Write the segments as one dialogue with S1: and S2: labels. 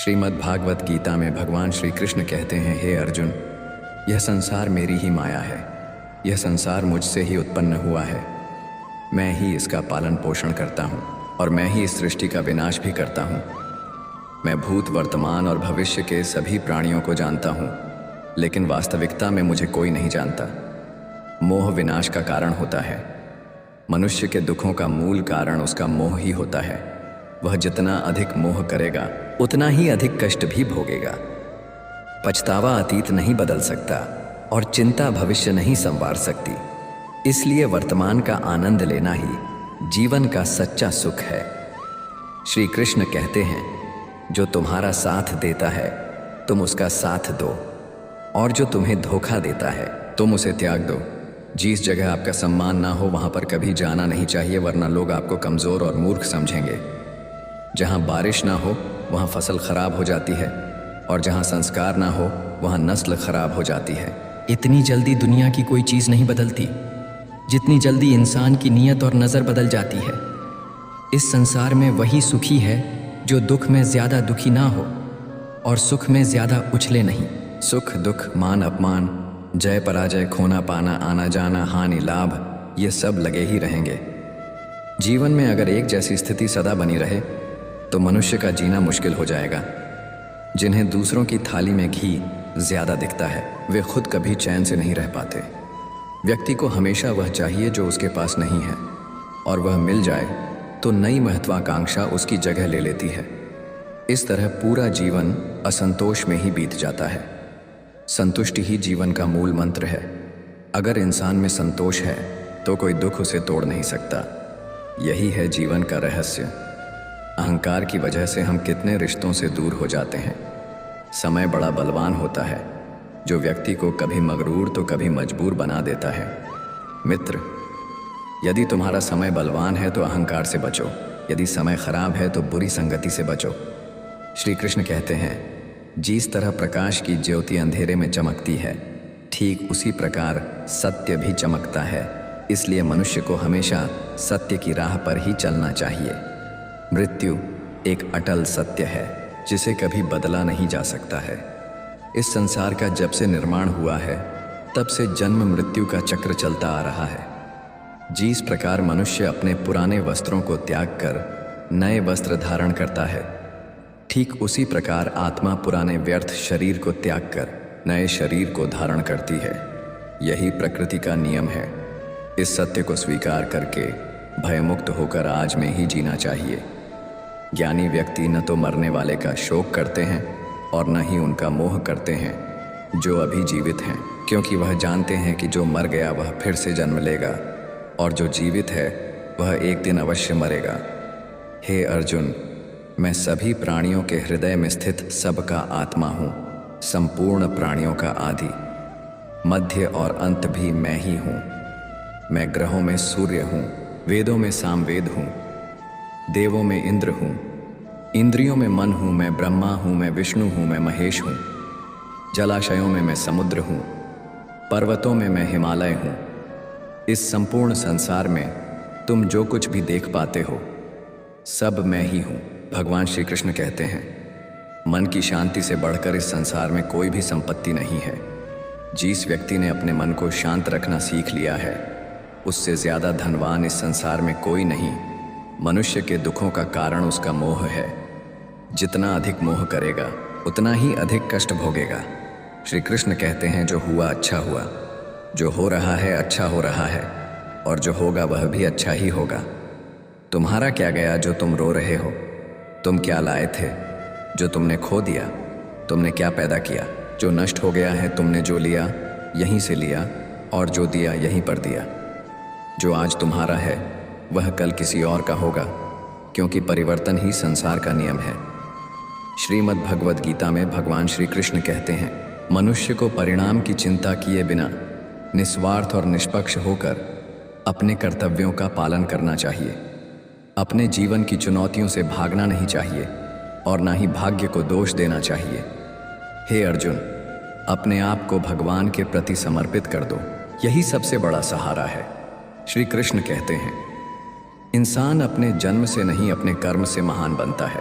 S1: श्रीमद् भागवत गीता में भगवान श्री कृष्ण कहते हैं, हे अर्जुन, यह संसार मेरी ही माया है। यह संसार मुझसे ही उत्पन्न हुआ है। मैं ही इसका पालन पोषण करता हूँ और मैं ही इस सृष्टि का विनाश भी करता हूँ। मैं भूत, वर्तमान और भविष्य के सभी प्राणियों को जानता हूँ, लेकिन वास्तविकता में मुझे कोई नहीं जानता। मोह विनाश का कारण होता है। मनुष्य के दुखों का मूल कारण उसका मोह ही होता है। वह जितना अधिक मोह करेगा उतना ही अधिक कष्ट भी भोगेगा। पछतावा अतीत नहीं बदल सकता और चिंता भविष्य नहीं संवार सकती। इसलिए वर्तमान का आनंद लेना ही जीवन का सच्चा सुख है। श्री कृष्ण कहते हैं, जो तुम्हारा साथ देता है तुम उसका साथ दो, और जो तुम्हें धोखा देता है तुम उसे त्याग दो। जिस जगह आपका सम्मान ना हो वहां पर कभी जाना नहीं चाहिए, वरना लोग आपको कमजोर और मूर्ख समझेंगे। जहां बारिश ना हो वहां फसल खराब हो जाती है, और जहां संस्कार ना हो वहां नस्ल खराब हो जाती है।
S2: इतनी जल्दी दुनिया की कोई चीज़ नहीं बदलती जितनी जल्दी इंसान की नीयत और नज़र बदल जाती है। इस संसार में वही सुखी है जो दुख में ज़्यादा दुखी ना हो और सुख में ज़्यादा उछले नहीं।
S1: सुख, दुख, मान, अपमान, जय पराजय, खोना पाना, आना जाना, हानि लाभ, ये सब लगे ही रहेंगे। जीवन में अगर एक जैसी स्थिति सदा बनी रहे तो मनुष्य का जीना मुश्किल हो जाएगा। जिन्हें दूसरों की थाली में घी ज्यादा दिखता है वे खुद कभी चैन से नहीं रह पाते। व्यक्ति को हमेशा वह चाहिए जो उसके पास नहीं है, और वह मिल जाए तो नई महत्वाकांक्षा उसकी जगह ले लेती है। इस तरह पूरा जीवन असंतोष में ही बीत जाता है। संतुष्टि ही जीवन का मूल मंत्र है। अगर इंसान में संतोष है तो कोई दुख उसे तोड़ नहीं सकता। यही है जीवन का रहस्य। अहंकार की वजह से हम कितने रिश्तों से दूर हो जाते हैं। समय बड़ा बलवान होता है, जो व्यक्ति को कभी मगरूर तो कभी मजबूर बना देता है। मित्र, यदि तुम्हारा समय बलवान है तो अहंकार से बचो, यदि समय खराब है तो बुरी संगति से बचो। श्री कृष्ण कहते हैं, जिस तरह प्रकाश की ज्योति अंधेरे में चमकती है, ठीक उसी प्रकार सत्य भी चमकता है। इसलिए मनुष्य को हमेशा सत्य की राह पर ही चलना चाहिए। मृत्यु एक अटल सत्य है जिसे कभी बदला नहीं जा सकता है। इस संसार का जब से निर्माण हुआ है तब से जन्म मृत्यु का चक्र चलता आ रहा है। जिस प्रकार मनुष्य अपने पुराने वस्त्रों को त्याग कर नए वस्त्र धारण करता है, ठीक उसी प्रकार आत्मा पुराने व्यर्थ शरीर को त्याग कर नए शरीर को धारण करती है। यही प्रकृति का नियम है। इस सत्य को स्वीकार करके भयमुक्त होकर आज में ही जीना चाहिए। ज्ञानी व्यक्ति न तो मरने वाले का शोक करते हैं और न ही उनका मोह करते हैं जो अभी जीवित हैं, क्योंकि वह जानते हैं कि जो मर गया वह फिर से जन्म लेगा और जो जीवित है वह एक दिन अवश्य मरेगा। हे अर्जुन, मैं सभी प्राणियों के हृदय में स्थित सबका आत्मा हूँ, संपूर्ण प्राणियों का आदि, मध्य और अंत भी मैं ही हूँ। मैं ग्रहों में सूर्य हूँ, वेदों में सामवेद हूँ, देवों में इंद्र हूँ, इंद्रियों में मन हूँ, मैं ब्रह्मा हूँ, मैं विष्णु हूँ, मैं महेश हूँ। जलाशयों में मैं समुद्र हूँ, पर्वतों में मैं हिमालय हूँ। इस संपूर्ण संसार में तुम जो कुछ भी देख पाते हो सब मैं ही हूँ। भगवान श्री कृष्ण कहते हैं, मन की शांति से बढ़कर इस संसार में कोई भी संपत्ति नहीं है। जिस व्यक्ति ने अपने मन को शांत रखना सीख लिया है उससे ज्यादा धनवान इस संसार में कोई नहीं। मनुष्य के दुखों का कारण उसका मोह है। जितना अधिक मोह करेगा उतना ही अधिक कष्ट भोगेगा। श्री कृष्ण कहते हैं, जो हुआ अच्छा हुआ, जो हो रहा है अच्छा हो रहा है, और जो होगा वह भी अच्छा ही होगा। तुम्हारा क्या गया जो तुम रो रहे हो? तुम क्या लाए थे जो तुमने खो दिया? तुमने क्या पैदा किया जो नष्ट हो गया है? तुमने जो लिया यहीं से लिया, और जो दिया यहीं पर दिया। जो आज तुम्हारा है वह कल किसी और का होगा, क्योंकि परिवर्तन ही संसार का नियम है। श्रीमद् भगवद गीता में भगवान श्री कृष्ण कहते हैं, मनुष्य को परिणाम की चिंता किए बिना निस्वार्थ और निष्पक्ष होकर अपने कर्तव्यों का पालन करना चाहिए। अपने जीवन की चुनौतियों से भागना नहीं चाहिए और ना ही भाग्य को दोष देना चाहिए। हे अर्जुन, अपने आप को भगवान के प्रति समर्पित कर दो, यही सबसे बड़ा सहारा है। श्री कृष्ण कहते हैं, इंसान अपने जन्म से नहीं अपने कर्म से महान बनता है।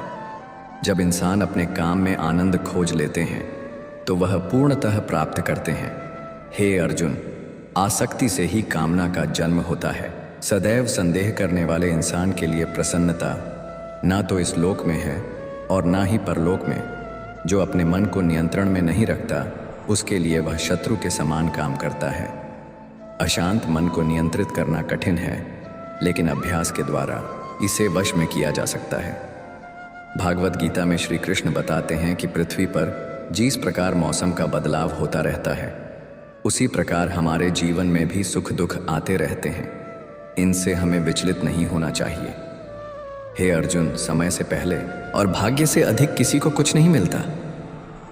S1: जब इंसान अपने काम में आनंद खोज लेते हैं तो वह पूर्णतः प्राप्त करते हैं। हे अर्जुन, आसक्ति से ही कामना का जन्म होता है। सदैव संदेह करने वाले इंसान के लिए प्रसन्नता ना तो इस लोक में है और ना ही परलोक में। जो अपने मन को नियंत्रण में नहीं रखता, उसके लिए वह शत्रु के समान काम करता है। अशांत मन को नियंत्रित करना कठिन है, लेकिन अभ्यास के द्वारा इसे वश में किया जा सकता है। भागवत गीता में श्री कृष्ण बताते हैं कि पृथ्वी पर जिस प्रकार मौसम का बदलाव होता रहता है, उसी प्रकार हमारे जीवन में भी सुख दुख आते रहते हैं। इनसे हमें विचलित नहीं होना चाहिए। हे अर्जुन, समय से पहले और भाग्य से अधिक किसी को कुछ नहीं मिलता।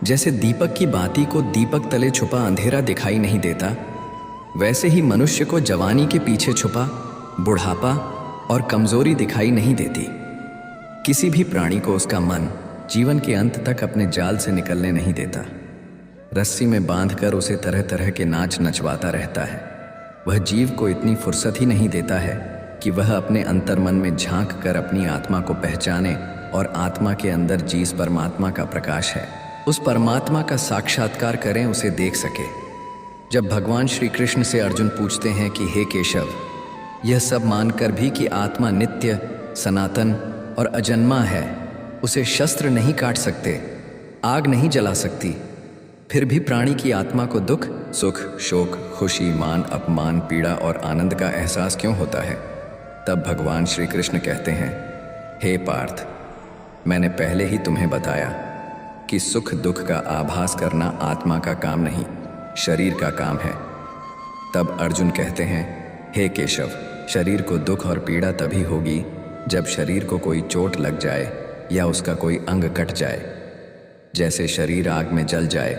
S1: जैसे दीपक की बाती को दीपक तले छुपा अंधेरा दिखाई नहीं देता, वैसे ही मनुष्य को जवानी के पीछे छुपा बुढ़ापा और कमजोरी दिखाई नहीं देती। किसी भी प्राणी को उसका मन जीवन के अंत तक अपने जाल से निकलने नहीं देता। रस्सी में बांधकर उसे तरह तरह के नाच नचवाता रहता है। वह जीव को इतनी फुर्सत ही नहीं देता है कि वह अपने अंतर्मन में झांक कर अपनी आत्मा को पहचाने और आत्मा के अंदर जिस परमात्मा का प्रकाश है, उस परमात्मा का साक्षात्कार करें, उसे देख सके। जब भगवान श्री कृष्ण से अर्जुन पूछते हैं कि हे केशव, यह सब मानकर भी कि आत्मा नित्य, सनातन और अजन्मा है, उसे शस्त्र नहीं काट सकते, आग नहीं जला सकती, फिर भी प्राणी की आत्मा को दुख, सुख, शोक, खुशी, मान, अपमान, पीड़ा और आनंद का एहसास क्यों होता है? तब भगवान श्री कृष्ण कहते हैं, हे पार्थ, मैंने पहले ही तुम्हें बताया कि सुख दुख का आभास करना आत्मा का काम नहीं, शरीर का काम है। तब अर्जुन कहते हैं, हे केशव, शरीर को दुख और पीड़ा तभी होगी जब शरीर को कोई चोट लग जाए या उसका कोई अंग कट जाए। जैसे शरीर आग में जल जाए,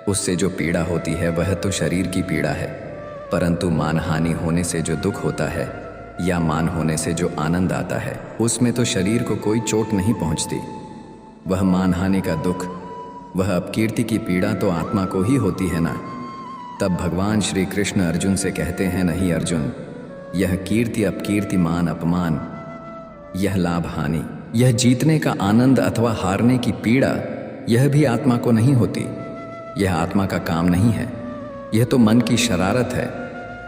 S1: उससे जो पीड़ा होती है वह तो शरीर की पीड़ा है, परंतु मानहानि होने से जो दुख होता है या मान होने से जो आनंद आता है, उसमें तो शरीर को कोई चोट नहीं पहुंचती। वह मानहानि का दुख, वह अपकीर्ति की पीड़ा तो आत्मा को ही होती है ना। तब भगवान श्री कृष्ण अर्जुन से कहते हैं, नहीं अर्जुन, यह कीर्ति अपकीर्ति, मान अपमान, यह लाभ हानि, यह जीतने का आनंद अथवा हारने की पीड़ा, यह भी आत्मा को नहीं होती। यह आत्मा का काम नहीं है, यह तो मन की शरारत है।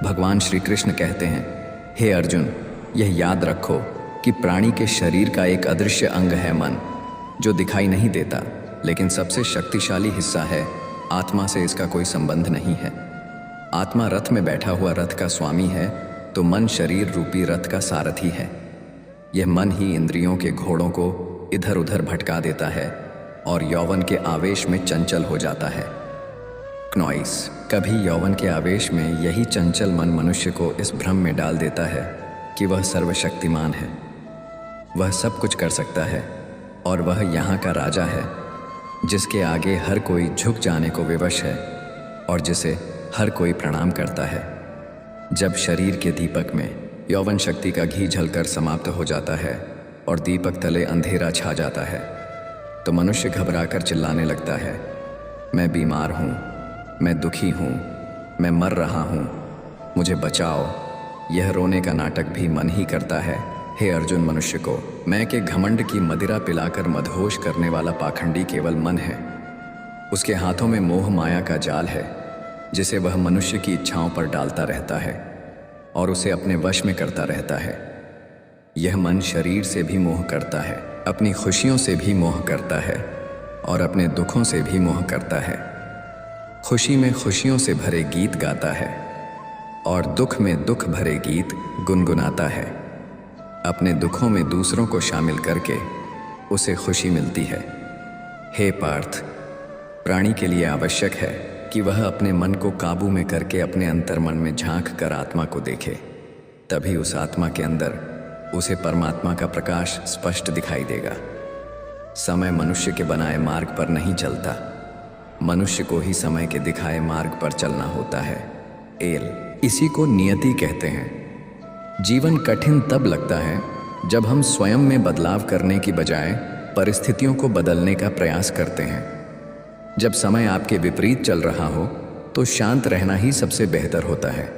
S1: भगवान श्री कृष्ण कहते हैं, हे अर्जुन, यह याद रखो कि प्राणी के शरीर का एक अदृश्य अंग है मन, जो दिखाई नहीं देता, लेकिन सबसे शक्तिशाली हिस्सा है। आत्मा से इसका कोई संबंध नहीं है। आत्मा रथ में बैठा हुआ रथ का स्वामी है, तो मन शरीर रूपी रथ का सारथी है। यह मन ही इंद्रियों के घोड़ों को इधर उधर भटका देता है और यौवन के आवेश में चंचल हो जाता है। क्नॉइस, कभी यौवन के आवेश में यही चंचल मन मनुष्य को इस भ्रम में डाल देता है कि वह सर्वशक्तिमान है, वह सब कुछ कर सकता है और वह यहाँ का राजा है, जिसके आगे हर कोई झुक जाने को विवश है और जिसे हर कोई प्रणाम करता है। जब शरीर के दीपक में यौवन शक्ति का घी झलकर समाप्त हो जाता है और दीपक तले अंधेरा छा जाता है, तो मनुष्य घबराकर चिल्लाने लगता है, मैं बीमार हूँ, मैं दुखी हूँ, मैं मर रहा हूँ, मुझे बचाओ। यह रोने का नाटक भी मन ही करता है। हे अर्जुन, मनुष्य को मैं के घमंड की मदिरा पिलाकर मदहोश करने वाला पाखंडी केवल मन है। उसके हाथों में मोह माया का जाल है, जिसे वह मनुष्य की इच्छाओं पर डालता रहता है और उसे अपने वश में करता रहता है। यह मन शरीर से भी मोह करता है, अपनी खुशियों से भी मोह करता है और अपने दुखों से भी मोह करता है। खुशी में खुशियों से भरे गीत गाता है और दुख में दुख भरे गीत गुनगुनाता है। अपने दुखों में दूसरों को शामिल करके उसे खुशी मिलती है। हे पार्थ, प्राणी के लिए आवश्यक है कि वह अपने मन को काबू में करके अपने अंतर्मन में झांक कर आत्मा को देखे, तभी उस आत्मा के अंदर उसे परमात्मा का प्रकाश स्पष्ट दिखाई देगा। समय मनुष्य के बनाए मार्ग पर नहीं चलता, मनुष्य को ही समय के दिखाए मार्ग पर चलना होता है। इसी को नियति कहते हैं। जीवन कठिन तब लगता है जब हम स्वयं में बदलाव करने की बजाय परिस्थितियों को बदलने का प्रयास करते हैं। जब समय आपके विपरीत चल रहा हो तो शांत रहना ही सबसे बेहतर होता है।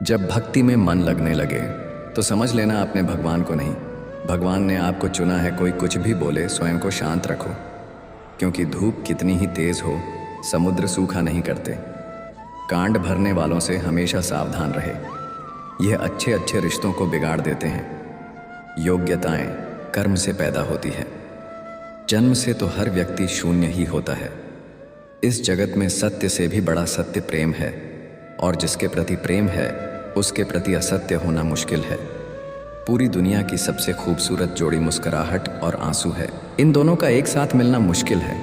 S1: जब भक्ति में मन लगने लगे तो समझ लेना आपने भगवान को नहीं भगवान ने आपको चुना है, कोई कुछ भी बोले स्वयं को शांत रखो, क्योंकि धूप कितनी ही तेज हो समुद्र सूखा नहीं करते। कांड भरने वालों से हमेशा सावधान रहे, यह अच्छे अच्छे रिश्तों को बिगाड़ देते हैं। योग्यताएं कर्म से पैदा होती है, जन्म से तो हर व्यक्ति शून्य ही होता है। इस जगत में सत्य से भी बड़ा सत्य प्रेम है, और जिसके प्रति प्रेम है उसके प्रति असत्य होना मुश्किल है। पूरी दुनिया की सबसे खूबसूरत जोड़ी मुस्कुराहट और आंसू है। इन दोनों का एक साथ मिलना मुश्किल है,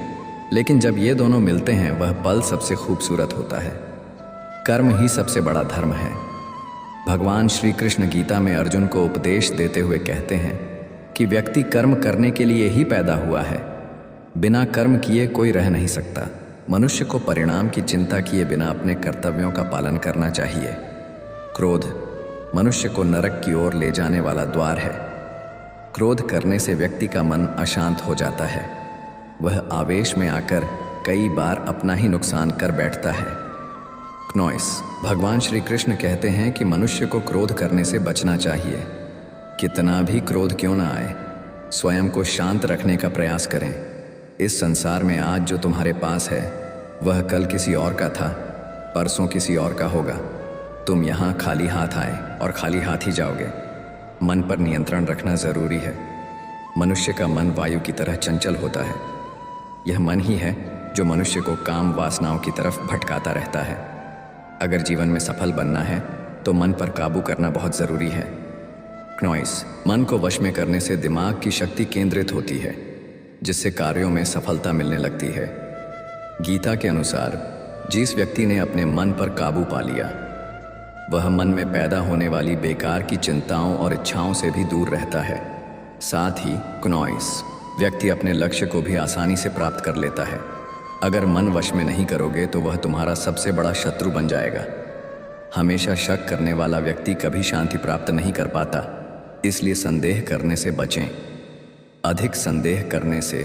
S1: लेकिन जब ये दोनों मिलते हैं वह पल सबसे खूबसूरत होता है। कर्म ही सबसे बड़ा धर्म है। भगवान श्री कृष्ण गीता में अर्जुन को उपदेश देते हुए कहते हैं कि व्यक्ति कर्म करने के लिए ही पैदा हुआ है, बिना कर्म किए कोई रह नहीं सकता। मनुष्य को परिणाम की चिंता किए बिना अपने कर्तव्यों का पालन करना चाहिए। क्रोध मनुष्य को नरक की ओर ले जाने वाला द्वार है। क्रोध करने से व्यक्ति का मन अशांत हो जाता है, वह आवेश में आकर कई बार अपना ही नुकसान कर बैठता है। क्नोइस भगवान श्री कृष्ण कहते हैं कि मनुष्य को क्रोध करने से बचना चाहिए। कितना भी क्रोध क्यों ना आए, स्वयं को शांत रखने का प्रयास करें। इस संसार में आज जो तुम्हारे पास है वह कल किसी और का था, परसों किसी और का होगा। तुम यहाँ खाली हाथ आए और खाली हाथ ही जाओगे। मन पर नियंत्रण रखना जरूरी है। मनुष्य का मन वायु की तरह चंचल होता है। यह मन ही है जो मनुष्य को काम वासनाओं की तरफ भटकाता रहता है। अगर जीवन में सफल बनना है तो मन पर काबू करना बहुत जरूरी है। क्नोइस मन को वश में करने से दिमाग की शक्ति केंद्रित होती है, जिससे कार्यों में सफलता मिलने लगती है। गीता के अनुसार जिस व्यक्ति ने अपने मन पर काबू पा लिया वह मन में पैदा होने वाली बेकार की चिंताओं और इच्छाओं से भी दूर रहता है। साथ ही क्नोइस व्यक्ति अपने लक्ष्य को भी आसानी से प्राप्त कर लेता है। अगर मन वश में नहीं करोगे तो वह तुम्हारा सबसे बड़ा शत्रु बन जाएगा। हमेशा शक करने वाला व्यक्ति कभी शांति प्राप्त नहीं कर पाता, इसलिए संदेह करने से बचें। अधिक संदेह करने से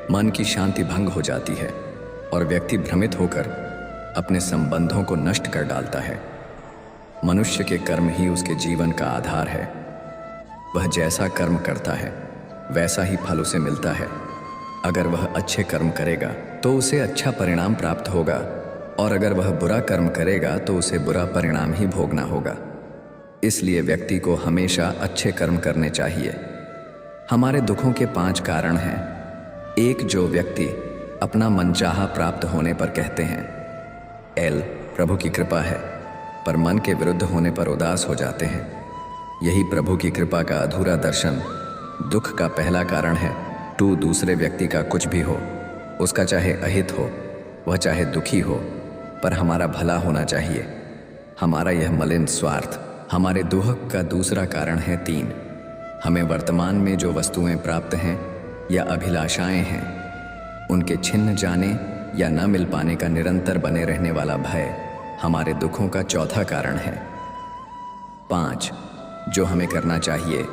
S1: मन की शांति भंग हो जाती है और व्यक्ति भ्रमित होकर अपने संबंधों को नष्ट कर डालता है। मनुष्य के कर्म ही उसके जीवन का आधार है। वह जैसा कर्म करता है वैसा ही फल उसे मिलता है। अगर वह अच्छे कर्म करेगा तो उसे अच्छा परिणाम प्राप्त होगा, और अगर वह बुरा कर्म करेगा तो उसे बुरा परिणाम ही भोगना होगा। इसलिए व्यक्ति को हमेशा अच्छे कर्म करने चाहिए। हमारे दुखों के 5 कारण हैं। 1 जो व्यक्ति अपना मनचाहा प्राप्त होने पर कहते हैं, प्रभु की कृपा है, पर मन के विरुद्ध होने पर उदास हो जाते हैं। यही प्रभु की कृपा का अधूरा दर्शन दुख का पहला कारण है। 2 दूसरे व्यक्ति का कुछ भी हो, उसका चाहे अहित हो, वह चाहे दुखी हो, पर हमारा भला होना चाहिए। हमारा यह मलिन स्वार्थ हमारे दुख का दूसरा कारण है। 3 हमें वर्तमान में जो वस्तुएं प्राप्त हैं या अभिलाषाएं हैं उनके छिन्न जाने या न मिल पाने का निरंतर बने रहने वाला भय हमारे दुखों का चौथा कारण है। 5 जो हमें करना चाहिए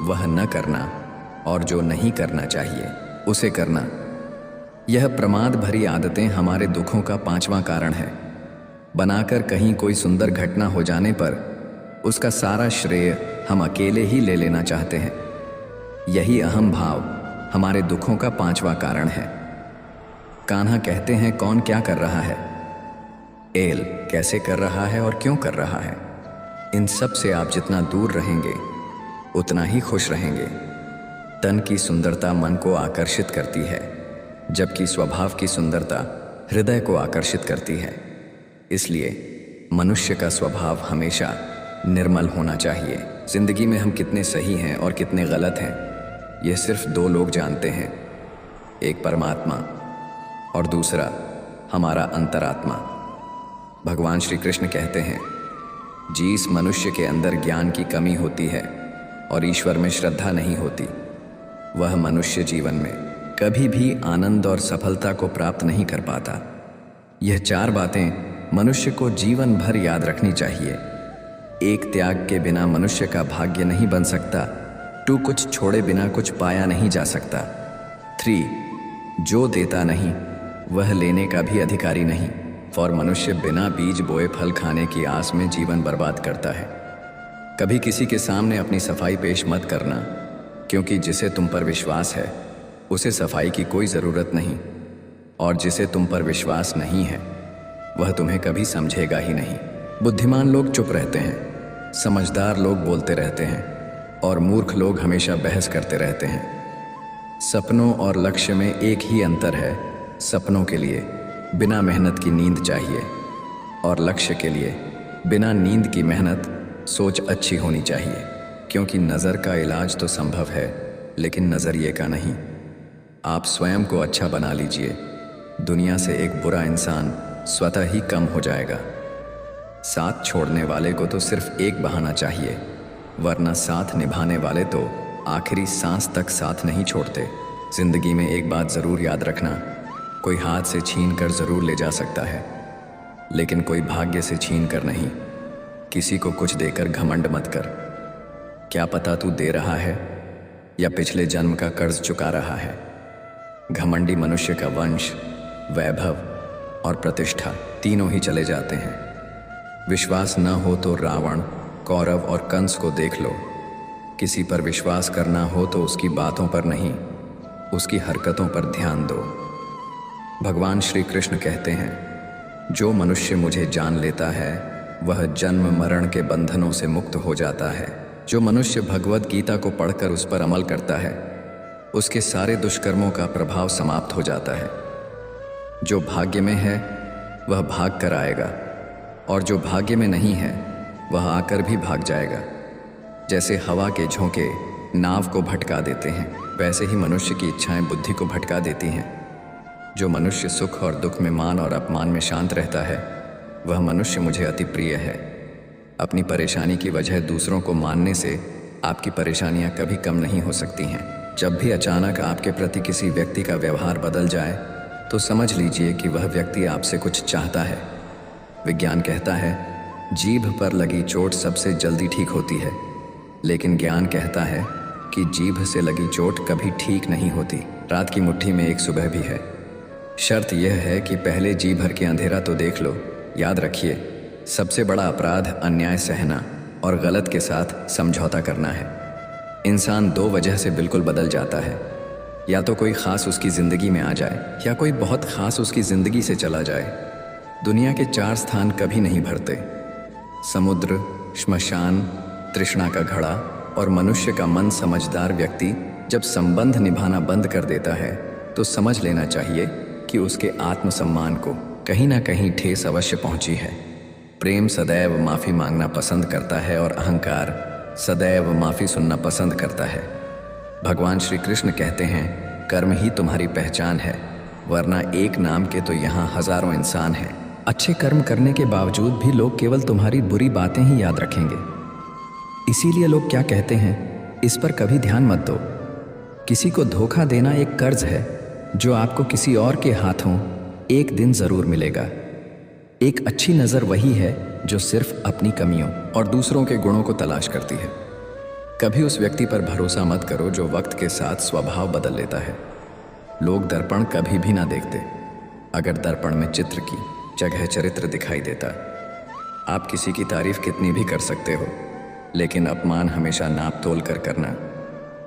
S1: वह न करना, और जो नहीं करना चाहिए उसे करना। यह प्रमाद भरी आदतें हमारे दुखों का 5वां कारण है। बनाकर कहीं कोई सुंदर घटना हो जाने पर उसका सारा श्रेय हम अकेले ही ले लेना चाहते हैं। यही अहम भाव हमारे दुखों का 5वां कारण है। कान्हा कहते हैं, कौन क्या कर रहा है, कैसे कर रहा है और क्यों कर रहा है। इन सब से आप जितना दूर रहेंगे उतना ही खुश रहेंगे। तन की सुंदरता मन को आकर्षित करती है, जबकि स्वभाव की सुंदरता हृदय को आकर्षित करती है। इसलिए मनुष्य का स्वभाव हमेशा निर्मल होना चाहिए। जिंदगी में हम कितने सही हैं और कितने गलत हैं यह सिर्फ 2 लोग जानते हैं, एक परमात्मा और दूसरा हमारा अंतरात्मा। भगवान श्री कृष्ण कहते हैं, जिस मनुष्य के अंदर ज्ञान की कमी होती है और ईश्वर में श्रद्धा नहीं होती वह मनुष्य जीवन में कभी भी आनंद और सफलता को प्राप्त नहीं कर पाता। यह 4 बातें मनुष्य को जीवन भर याद रखनी चाहिए। 1 त्याग के बिना मनुष्य का भाग्य नहीं बन सकता। 2 कुछ छोड़े बिना कुछ पाया नहीं जा सकता। 3 जो देता नहीं वह लेने का भी अधिकारी नहीं, और मनुष्य बिना बीज बोए फल खाने की आस में जीवन बर्बाद करता है। कभी किसी के सामने अपनी सफाई पेश मत करना, क्योंकि जिसे तुम पर विश्वास है उसे सफाई की कोई ज़रूरत नहीं, और जिसे तुम पर विश्वास नहीं है वह तुम्हें कभी समझेगा ही नहीं। बुद्धिमान लोग चुप रहते हैं, समझदार लोग बोलते रहते हैं, और मूर्ख लोग हमेशा बहस करते रहते हैं। सपनों और लक्ष्य में एक ही अंतर है, सपनों के लिए बिना मेहनत की नींद चाहिए, और लक्ष्य के लिए बिना नींद की मेहनत सोच अच्छी होनी चाहिए। क्योंकि नज़र का इलाज तो संभव है, लेकिन नज़रिए का नहीं। आप स्वयं को अच्छा बना लीजिए, दुनिया से एक बुरा इंसान स्वतः ही कम हो जाएगा। साथ छोड़ने वाले को तो सिर्फ एक बहाना चाहिए, वरना साथ निभाने वाले तो आखिरी सांस तक साथ नहीं छोड़ते। जिंदगी में एक बात ज़रूर याद रखना, कोई हाथ से छीन कर ज़रूर ले जा सकता है, लेकिन कोई भाग्य से छीन कर नहीं। किसी को कुछ देकर घमंड मत कर, क्या पता तू दे रहा है या पिछले जन्म का कर्ज चुका रहा है। घमंडी मनुष्य का वंश, वैभव और प्रतिष्ठा तीनों ही चले जाते हैं। विश्वास न हो तो रावण, कौरव और कंस को देख लो। किसी पर विश्वास करना हो तो उसकी बातों पर नहीं, उसकी हरकतों पर ध्यान दो। भगवान श्री कृष्ण कहते हैं, जो मनुष्य मुझे जान लेता है वह जन्म मरण के बंधनों से मुक्त हो जाता है। जो मनुष्य भगवत गीता को पढ़कर उस पर अमल करता है उसके सारे दुष्कर्मों का प्रभाव समाप्त हो जाता है। जो भाग्य में है वह भाग कर आएगा, और जो भाग्य में नहीं है वह आकर भी भाग जाएगा। जैसे हवा के झोंके नाव को भटका देते हैं, वैसे ही मनुष्य की इच्छाएं बुद्धि को भटका देती हैं। जो मनुष्य सुख और दुख में, मान और अपमान में शांत रहता है वह मनुष्य मुझे अति प्रिय है। अपनी परेशानी की वजह दूसरों को मानने से आपकी परेशानियां कभी कम नहीं हो सकती हैं। जब भी अचानक आपके प्रति किसी व्यक्ति का व्यवहार बदल जाए तो समझ लीजिए कि वह व्यक्ति आपसे कुछ चाहता है। विज्ञान कहता है जीभ पर लगी चोट सबसे जल्दी ठीक होती है, लेकिन ज्ञान कहता है कि जीभ से लगी चोट कभी ठीक नहीं होती। रात की मुट्ठी में एक सुबह भी है। शर्त यह है कि पहले जी भर के अंधेरा तो देख लो। याद रखिए, सबसे बड़ा अपराध अन्याय सहना और गलत के साथ समझौता करना है। इंसान दो वजह से बिल्कुल बदल जाता है, या तो कोई ख़ास उसकी ज़िंदगी में आ जाए या कोई बहुत ख़ास उसकी ज़िंदगी से चला जाए। दुनिया के 4 स्थान कभी नहीं भरते, समुद्र, श्मशान, तृष्णा का घड़ा और मनुष्य का मन। समझदार व्यक्ति जब संबंध निभाना बंद कर देता है तो समझ लेना चाहिए कि उसके आत्मसम्मान को कहीं ना कहीं ठेस अवश्य पहुंची है। प्रेम सदैव माफ़ी मांगना पसंद करता है और अहंकार सदैव माफ़ी सुनना पसंद करता है। भगवान श्री कृष्ण कहते हैं, कर्म ही तुम्हारी पहचान है, वरना एक नाम के तो यहाँ हजारों इंसान हैं।
S2: अच्छे कर्म करने के बावजूद भी लोग केवल तुम्हारी बुरी बातें ही याद रखेंगे। इसीलिए लोग क्या कहते हैं, इस पर कभी ध्यान मत दो। किसी को धोखा देना एक कर्ज है जो आपको किसी और के हाथों एक दिन ज़रूर मिलेगा। एक अच्छी नज़र वही है जो सिर्फ अपनी कमियों और दूसरों के गुणों को तलाश करती है। कभी उस व्यक्ति पर भरोसा मत करो जो वक्त के साथ स्वभाव बदल लेता है। लोग दर्पण कभी भी ना देखते। अगर दर्पण में चित्र की जगह चरित्र दिखाई देता। आप किसी की तारीफ कितनी भी कर सकते हो, लेकिन अपमान हमेशा नाप तोल कर करना,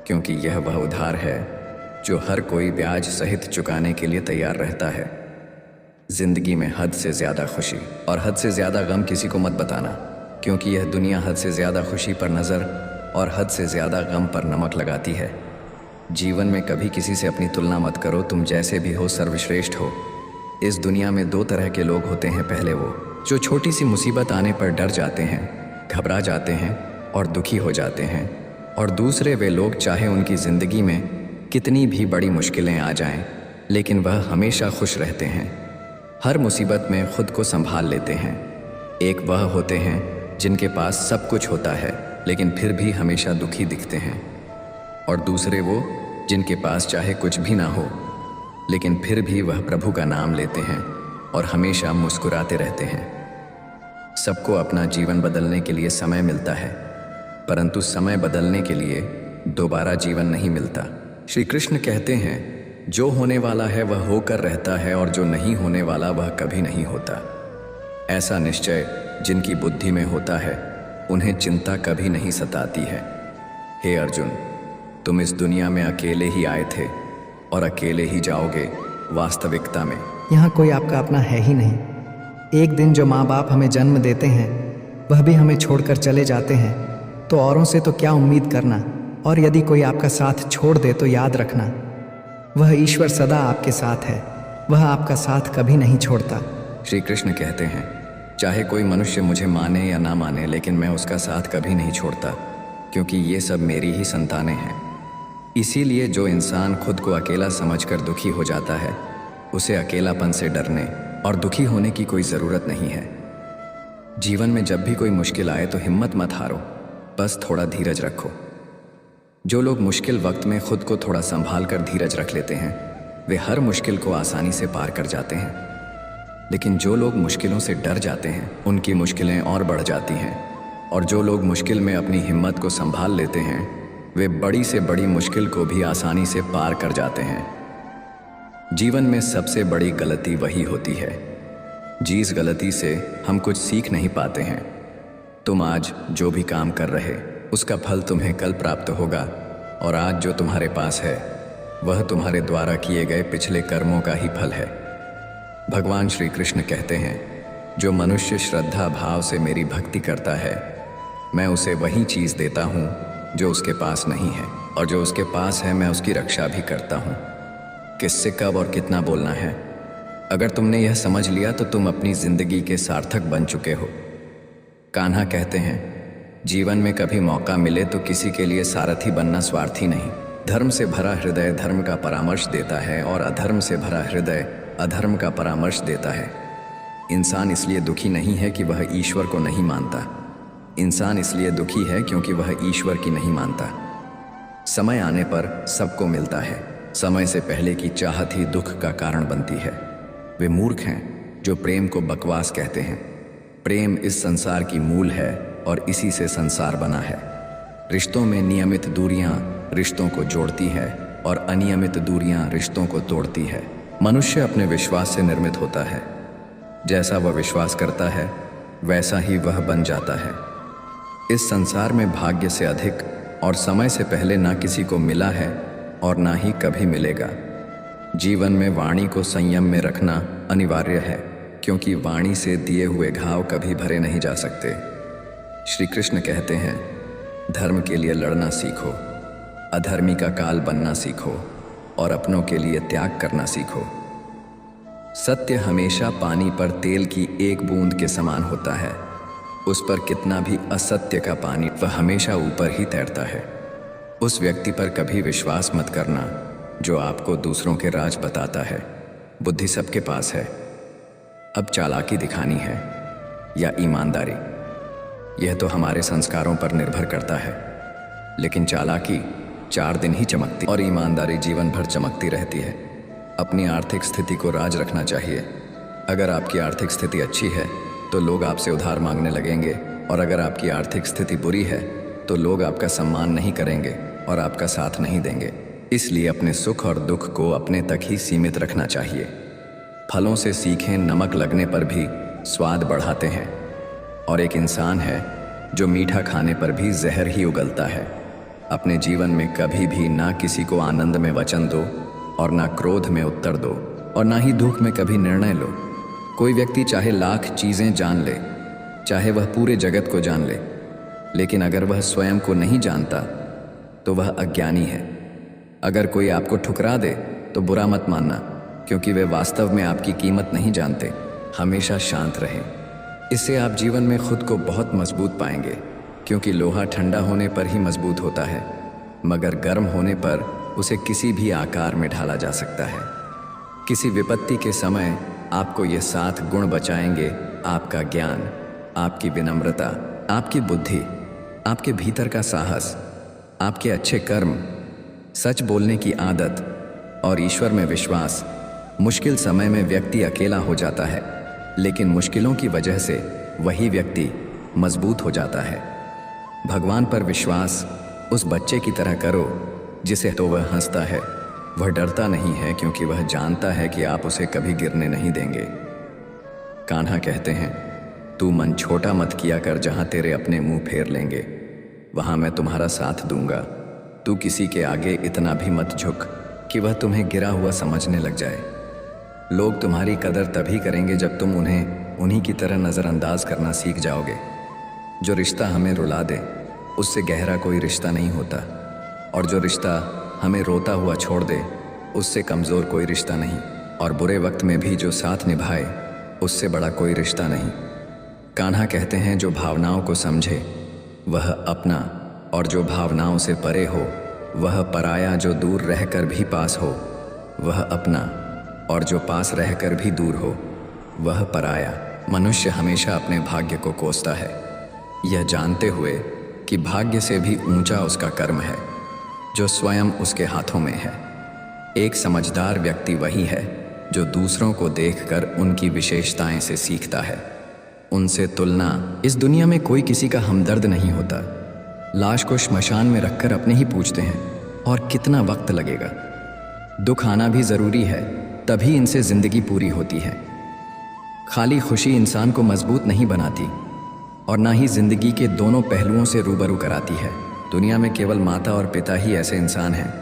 S2: क्योंकि यह वह उधार है जो हर कोई ब्याज सहित चुकाने के लिए तैयार रहता है। जिंदगी में हद से ज़्यादा खुशी और हद से ज़्यादा गम किसी को मत बताना, क्योंकि यह दुनिया हद से ज़्यादा खुशी पर नज़र और हद से ज़्यादा गम पर नमक लगाती है। जीवन में कभी किसी से अपनी तुलना मत करो। तुम जैसे भी हो सर्वश्रेष्ठ हो। इस दुनिया में 2 तरह के लोग होते हैं। पहले वो जो छोटी सी मुसीबत आने पर डर जाते हैं, घबरा जाते हैं और दुखी हो जाते हैं, और दूसरे वे लोग चाहे उनकी ज़िंदगी में कितनी भी बड़ी मुश्किलें आ जाएं, लेकिन वह हमेशा खुश रहते हैं। हर मुसीबत में खुद को संभाल लेते हैं। एक वह होते हैं जिनके पास सब कुछ होता है लेकिन फिर भी हमेशा दुखी दिखते हैं, और दूसरे वो जिनके पास चाहे कुछ भी ना हो लेकिन फिर भी वह प्रभु का नाम लेते हैं और हमेशा मुस्कुराते रहते हैं। सबको अपना जीवन बदलने के लिए समय मिलता है, परंतु समय बदलने के लिए दोबारा जीवन नहीं मिलता। श्री कृष्ण कहते हैं, जो होने वाला है वह होकर रहता है और जो नहीं होने वाला वह कभी नहीं होता। ऐसा निश्चय जिनकी बुद्धि में होता है
S1: उन्हें चिंता कभी नहीं सताती है। हे अर्जुन, तुम इस दुनिया में अकेले ही आए थे और अकेले ही जाओगे वास्तविकता में।
S2: यहाँ कोई आपका अपना है ही नहीं। एक दिन जो माँ बाप हमें जन्म देते हैं वह भी हमें छोड़कर चले जाते हैं, तो औरों से तो क्या उम्मीद करना। और यदि कोई आपका साथ छोड़ दे तो याद रखना, वह ईश्वर सदा आपके साथ है, वह आपका साथ कभी नहीं छोड़ता।
S1: श्री कृष्ण कहते हैं, चाहे कोई मनुष्य मुझे माने या ना माने, लेकिन मैं उसका साथ कभी नहीं छोड़ता, क्योंकि ये सब मेरी ही संतानें हैं। इसीलिए जो इंसान खुद को अकेला समझकर दुखी हो जाता है, उसे अकेलापन से डरने और दुखी होने की कोई ज़रूरत नहीं है। जीवन में जब भी कोई मुश्किल आए तो हिम्मत मत हारो, बस थोड़ा धीरज रखो। जो लोग मुश्किल वक्त में खुद को थोड़ा संभाल कर धीरज रख लेते हैं, वे हर मुश्किल को आसानी से पार कर जाते हैं। लेकिन जो लोग मुश्किलों से डर जाते हैं, उनकी मुश्किलें और बढ़ जाती हैं। और जो लोग मुश्किल में अपनी हिम्मत को संभाल लेते हैं, वे बड़ी से बड़ी मुश्किल को भी आसानी से पार कर जाते हैं। जीवन में सबसे बड़ी गलती वही होती है जिस गलती से हम कुछ सीख नहीं पाते हैं। तुम आज जो भी काम कर रहे, उसका फल तुम्हें कल प्राप्त होगा, और आज जो तुम्हारे पास है वह तुम्हारे द्वारा किए गए पिछले कर्मों का ही फल है। भगवान श्री कृष्ण कहते हैं, जो मनुष्य श्रद्धा भाव से मेरी भक्ति करता है, मैं उसे वही चीज़ देता हूँ जो उसके पास नहीं है, और जो उसके पास है मैं उसकी रक्षा भी करता हूँ। किससे कब और कितना बोलना है, अगर तुमने यह समझ लिया तो तुम अपनी जिंदगी के सार्थक बन चुके हो। कान्हा कहते हैं, जीवन में कभी मौका मिले तो किसी के लिए सारथी बनना स्वार्थी नहीं। धर्म से भरा हृदय धर्म का परामर्श देता है, और अधर्म से भरा हृदय अधर्म का परामर्श देता है। इंसान इसलिए दुखी नहीं है कि वह ईश्वर को नहीं मानता, इंसान इसलिए दुखी है क्योंकि वह ईश्वर की नहीं मानता। समय आने पर सबको मिलता है, समय से पहले की चाहत ही दुख का कारण बनती है। वे मूर्ख हैं जो प्रेम को बकवास कहते हैं। प्रेम इस संसार की मूल है और इसी से संसार बना है। रिश्तों में नियमित दूरियां रिश्तों को जोड़ती है और अनियमित दूरियां रिश्तों को तोड़ती है। मनुष्य अपने विश्वास से निर्मित होता है। जैसा वह विश्वास करता है वैसा ही वह बन जाता है। इस संसार में भाग्य से अधिक और समय से पहले ना किसी को मिला है और ना ही कभी मिलेगा। जीवन में वाणी को संयम में रखना अनिवार्य है, क्योंकि वाणी से दिए हुए घाव कभी भरे नहीं जा सकते। श्री कृष्ण कहते हैं, धर्म के लिए लड़ना सीखो, अधर्मी का काल बनना सीखो और अपनों के लिए त्याग करना सीखो। सत्य हमेशा पानी पर तेल की एक बूंद के समान होता है। उस पर कितना भी असत्य का पानी, वह हमेशा ऊपर ही तैरता है। उस व्यक्ति पर कभी विश्वास मत करना जो आपको दूसरों के राज बताता है। बुद्धि सबके पास है, अब चालाकी दिखानी है या ईमानदारी, यह तो हमारे संस्कारों पर निर्भर करता है। लेकिन चालाकी 4 दिन ही चमकती और ईमानदारी जीवन भर चमकती रहती है। अपनी आर्थिक स्थिति को राज रखना चाहिए। अगर आपकी आर्थिक स्थिति अच्छी है तो लोग आपसे उधार मांगने लगेंगे, और अगर आपकी आर्थिक स्थिति बुरी है तो लोग आपका सम्मान नहीं करेंगे और आपका साथ नहीं देंगे। इसलिए अपने सुख और दुख को अपने तक ही सीमित रखना चाहिए। फलों से सीखें नमक लगने पर भी स्वाद बढ़ाते हैं, और एक इंसान है जो मीठा खाने पर भी जहर ही उगलता है। अपने जीवन में कभी भी ना किसी को आनंद में वचन दो और ना क्रोध में उत्तर दो, और ना ही दुख में कभी निर्णय लो। कोई व्यक्ति चाहे लाख चीज़ें जान ले, चाहे वह पूरे जगत को जान ले, लेकिन अगर वह स्वयं को नहीं जानता तो वह अज्ञानी है। अगर कोई आपको ठुकरा दे तो बुरा मत मानना, क्योंकि वे वास्तव में आपकी कीमत नहीं जानते। हमेशा शांत रहें, इससे आप जीवन में खुद को बहुत मजबूत पाएंगे, क्योंकि लोहा ठंडा होने पर ही मजबूत होता है, मगर गर्म होने पर उसे किसी भी आकार में ढाला जा सकता है। किसी विपत्ति के समय आपको ये 7 गुण बचाएंगे: आपका ज्ञान, आपकी विनम्रता, आपकी बुद्धि, आपके भीतर का साहस, आपके अच्छे कर्म, सच बोलने की आदत और ईश्वर में विश्वास। मुश्किल समय में व्यक्ति अकेला हो जाता है, लेकिन मुश्किलों की वजह से वही व्यक्ति मजबूत हो जाता है। भगवान पर विश्वास उस बच्चे की तरह करो जिसे तो वह हंसता है, वह डरता नहीं है, क्योंकि वह जानता है कि आप उसे कभी गिरने नहीं देंगे। कान्हा कहते हैं, तू मन छोटा मत किया कर, जहाँ तेरे अपने मुंह फेर लेंगे वहाँ मैं तुम्हारा साथ दूंगा। तू किसी के आगे इतना भी मत झुक कि वह तुम्हें गिरा हुआ समझने लग जाए। लोग तुम्हारी कदर तभी करेंगे जब तुम उन्हें उन्हीं की तरह नज़रअंदाज करना सीख जाओगे। जो रिश्ता हमें रुला दे उससे गहरा कोई रिश्ता नहीं होता, और जो रिश्ता हमें रोता हुआ छोड़ दे उससे कमज़ोर कोई रिश्ता नहीं, और बुरे वक्त में भी जो साथ निभाए उससे बड़ा कोई रिश्ता नहीं। कान्हा कहते हैं, जो भावनाओं को समझे वह अपना, और जो भावनाओं से परे हो वह पराया। जो दूर रहकर भी पास हो वह अपना, और जो पास रहकर भी दूर हो वह पराया। मनुष्य हमेशा अपने भाग्य को कोसता है, यह जानते हुए कि भाग्य से भी ऊंचा उसका कर्म है जो स्वयं उसके हाथों में है। एक समझदार व्यक्ति वही है जो दूसरों को देखकर उनकी विशेषताएं से सीखता है, उनसे तुलना। इस दुनिया में कोई किसी का हमदर्द नहीं होता। लाश को श्मशान में रखकर अपने ही पूछते हैं, और कितना वक्त लगेगा। दुख आना भी ज़रूरी है, तभी इनसे ज़िंदगी पूरी होती है। खाली खुशी इंसान को मजबूत नहीं बनाती, और ना ही ज़िंदगी के दोनों पहलुओं से रूबरू कराती है। दुनिया में केवल माता और पिता ही ऐसे इंसान हैं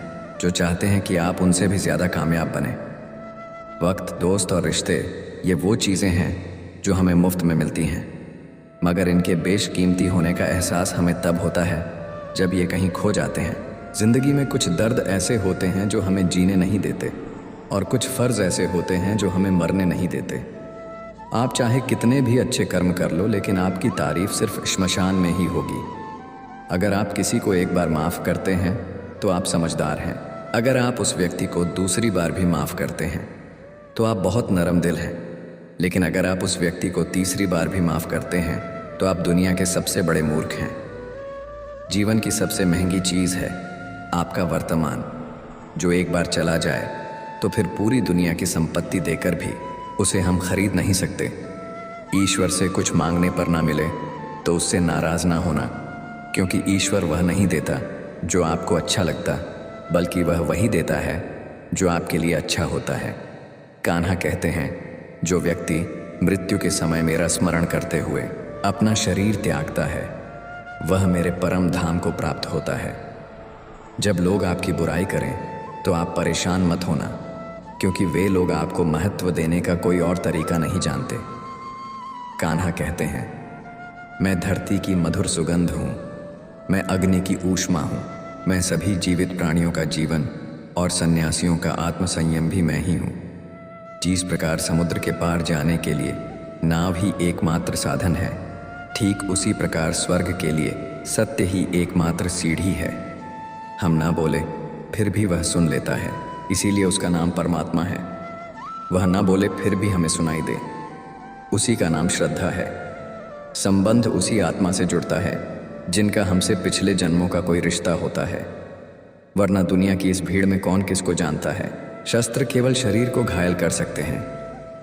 S1: जो चाहते हैं कि आप उनसे भी ज़्यादा कामयाब बने। वक्त, दोस्त और रिश्ते, ये वो चीज़ें हैं जो हमें मुफ्त में मिलती हैं, मगर इनके बेशकीमती होने का एहसास हमें तब होता है जब ये कहीं खो जाते हैं। ज़िंदगी में कुछ दर्द ऐसे होते हैं जो हमें जीने नहीं देते, और कुछ फ़र्ज़ ऐसे होते हैं जो हमें मरने नहीं देते। आप चाहे कितने भी अच्छे कर्म कर लो, लेकिन आपकी तारीफ़ सिर्फ श्मशान में ही होगी। अगर आप किसी को एक बार माफ़ करते हैं तो आप समझदार हैं। अगर आप उस व्यक्ति को दूसरी बार भी माफ़ करते हैं तो आप बहुत नरम दिल हैं। लेकिन अगर आप उस व्यक्ति को तीसरी बार भी माफ़ करते हैं तो आप दुनिया के सबसे बड़े मूर्ख हैं। जीवन की सबसे महंगी चीज़ है आपका वर्तमान, जो एक बार चला जाए तो फिर पूरी दुनिया की संपत्ति देकर भी उसे हम खरीद नहीं सकते। ईश्वर से कुछ मांगने पर ना मिले तो उससे नाराज़ ना होना, क्योंकि ईश्वर वह नहीं देता जो आपको अच्छा लगता, बल्कि वह वही देता है जो आपके लिए अच्छा होता है। कान्हा कहते हैं, जो व्यक्ति मृत्यु के समय मेरा स्मरण करते हुए अपना शरीर त्यागता है वह मेरे परम धाम को प्राप्त होता है। जब लोग आपकी बुराई करें तो आप परेशान मत होना, क्योंकि वे लोग आपको महत्व देने का कोई और तरीका नहीं जानते। कान्हा कहते हैं, मैं धरती की मधुर सुगंध हूँ, मैं अग्नि की ऊष्मा हूँ, मैं सभी जीवित प्राणियों का जीवन और सन्यासियों का आत्मसंयम भी मैं ही हूँ। जिस प्रकार समुद्र के पार जाने के लिए नाव ही एकमात्र साधन है, ठीक उसी प्रकार स्वर्ग के लिए सत्य ही एकमात्र सीढ़ी है। हम ना बोले फिर भी वह सुन लेता है, इसीलिए उसका नाम परमात्मा है। वह ना बोले फिर भी हमें सुनाई दे, उसी का नाम श्रद्धा है। संबंध उसी आत्मा से जुड़ता है जिनका हमसे पिछले जन्मों का कोई रिश्ता होता है, वरना दुनिया की इस भीड़ में कौन किसको जानता है। शस्त्र केवल शरीर को घायल कर सकते हैं,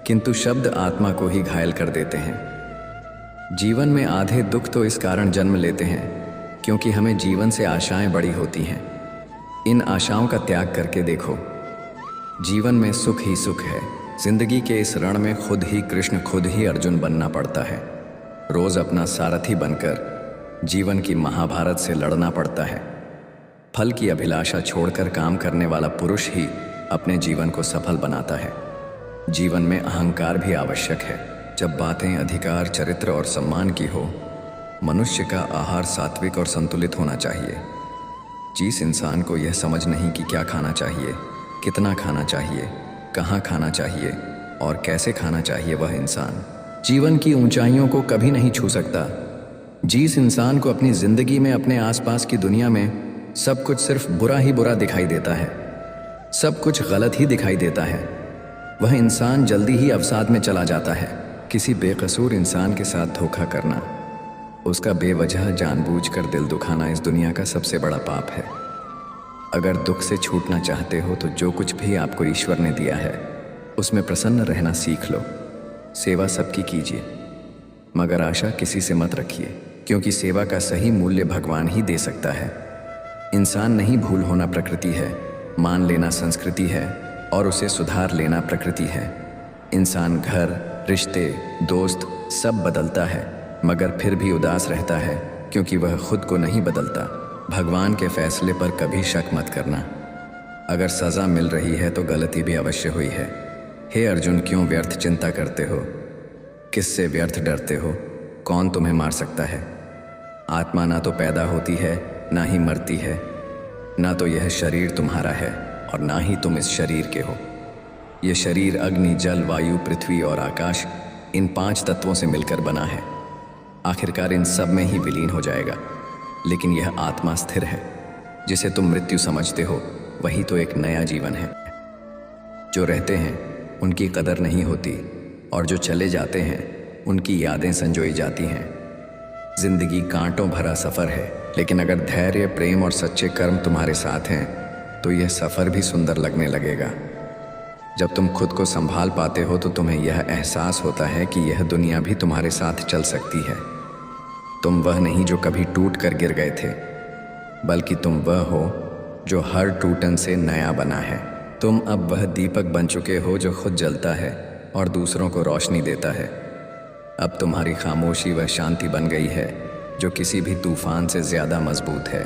S1: किंतु शब्द आत्मा को ही घायल कर देते हैं। जीवन में आधे दुख तो इस कारण जन्म लेते हैं क्योंकि हमें जीवन से आशाएं बड़ी होती हैं। इन आशाओं का त्याग करके देखो, जीवन में सुख ही सुख है। जिंदगी के इस रण में खुद ही कृष्ण, खुद ही अर्जुन बनना पड़ता है। रोज अपना सारथी बनकर जीवन की महाभारत से लड़ना पड़ता है। फल की अभिलाषा छोड़कर काम करने वाला पुरुष ही अपने जीवन को सफल बनाता है। जीवन में अहंकार भी आवश्यक है। जब बातें अधिकार, चरित्र और सम्मान की हो, मनुष्य का आहार सात्विक और संतुलित होना चाहिए। जिस इंसान को यह समझ नहीं कि क्या खाना चाहिए, कितना खाना चाहिए, कहाँ खाना चाहिए और कैसे खाना चाहिए, वह इंसान जीवन की ऊंचाइयों को कभी नहीं छू सकता। जिस इंसान को अपनी जिंदगी में, अपने आसपास की दुनिया में सब कुछ सिर्फ बुरा ही बुरा दिखाई देता है, सब कुछ गलत ही दिखाई देता है, वह इंसान जल्दी ही अवसाद में चला जाता है। किसी बेकसूर इंसान के साथ धोखा करना, उसका बेवजह जानबूझकर दिल दुखाना इस दुनिया का सबसे बड़ा पाप है। अगर दुख से छूटना चाहते हो तो जो कुछ भी आपको ईश्वर ने दिया है उसमें प्रसन्न रहना सीख लो। सेवा सबकी कीजिए, मगर आशा किसी से मत रखिए, क्योंकि सेवा का सही मूल्य भगवान ही दे सकता है। इंसान नहीं, भूल होना प्रकृति है, मान लेना संस्कृति है और उसे सुधार लेना प्रकृति है। इंसान घर, रिश्ते, दोस्त सब बदलता है, मगर फिर भी उदास रहता है क्योंकि वह खुद को नहीं बदलता। भगवान के फैसले पर कभी शक मत करना। अगर सज़ा मिल रही है तो गलती भी अवश्य हुई है। हे अर्जुन, क्यों व्यर्थ चिंता करते हो? किससे व्यर्थ डरते हो? कौन तुम्हें मार सकता है? आत्मा ना तो पैदा होती है, ना ही मरती है। ना तो यह शरीर तुम्हारा है और ना ही तुम इस शरीर के हो। यह शरीर अग्नि, जल, वायु, पृथ्वी और आकाश, इन 5 तत्वों से मिलकर बना है। आखिरकार इन सब में ही विलीन हो जाएगा। लेकिन यह आत्मा स्थिर है। जिसे तुम मृत्यु समझते हो वही तो एक नया जीवन है। जो रहते हैं उनकी कदर नहीं होती और जो चले जाते हैं उनकी यादें संजोई जाती हैं। जिंदगी कांटों भरा सफ़र है, लेकिन अगर धैर्य, प्रेम और सच्चे कर्म तुम्हारे साथ हैं तो यह सफ़र भी सुंदर लगने लगेगा। जब तुम खुद को संभाल पाते हो तो तुम्हें यह एहसास होता है कि यह दुनिया भी तुम्हारे साथ चल सकती है। तुम वह नहीं जो कभी टूट कर गिर गए थे, बल्कि तुम वह हो जो हर टूटन से नया बना है। तुम अब वह दीपक बन चुके हो जो खुद जलता है और दूसरों को रोशनी देता है। अब तुम्हारी खामोशी वह शांति बन गई है जो किसी भी तूफान से ज़्यादा मजबूत है।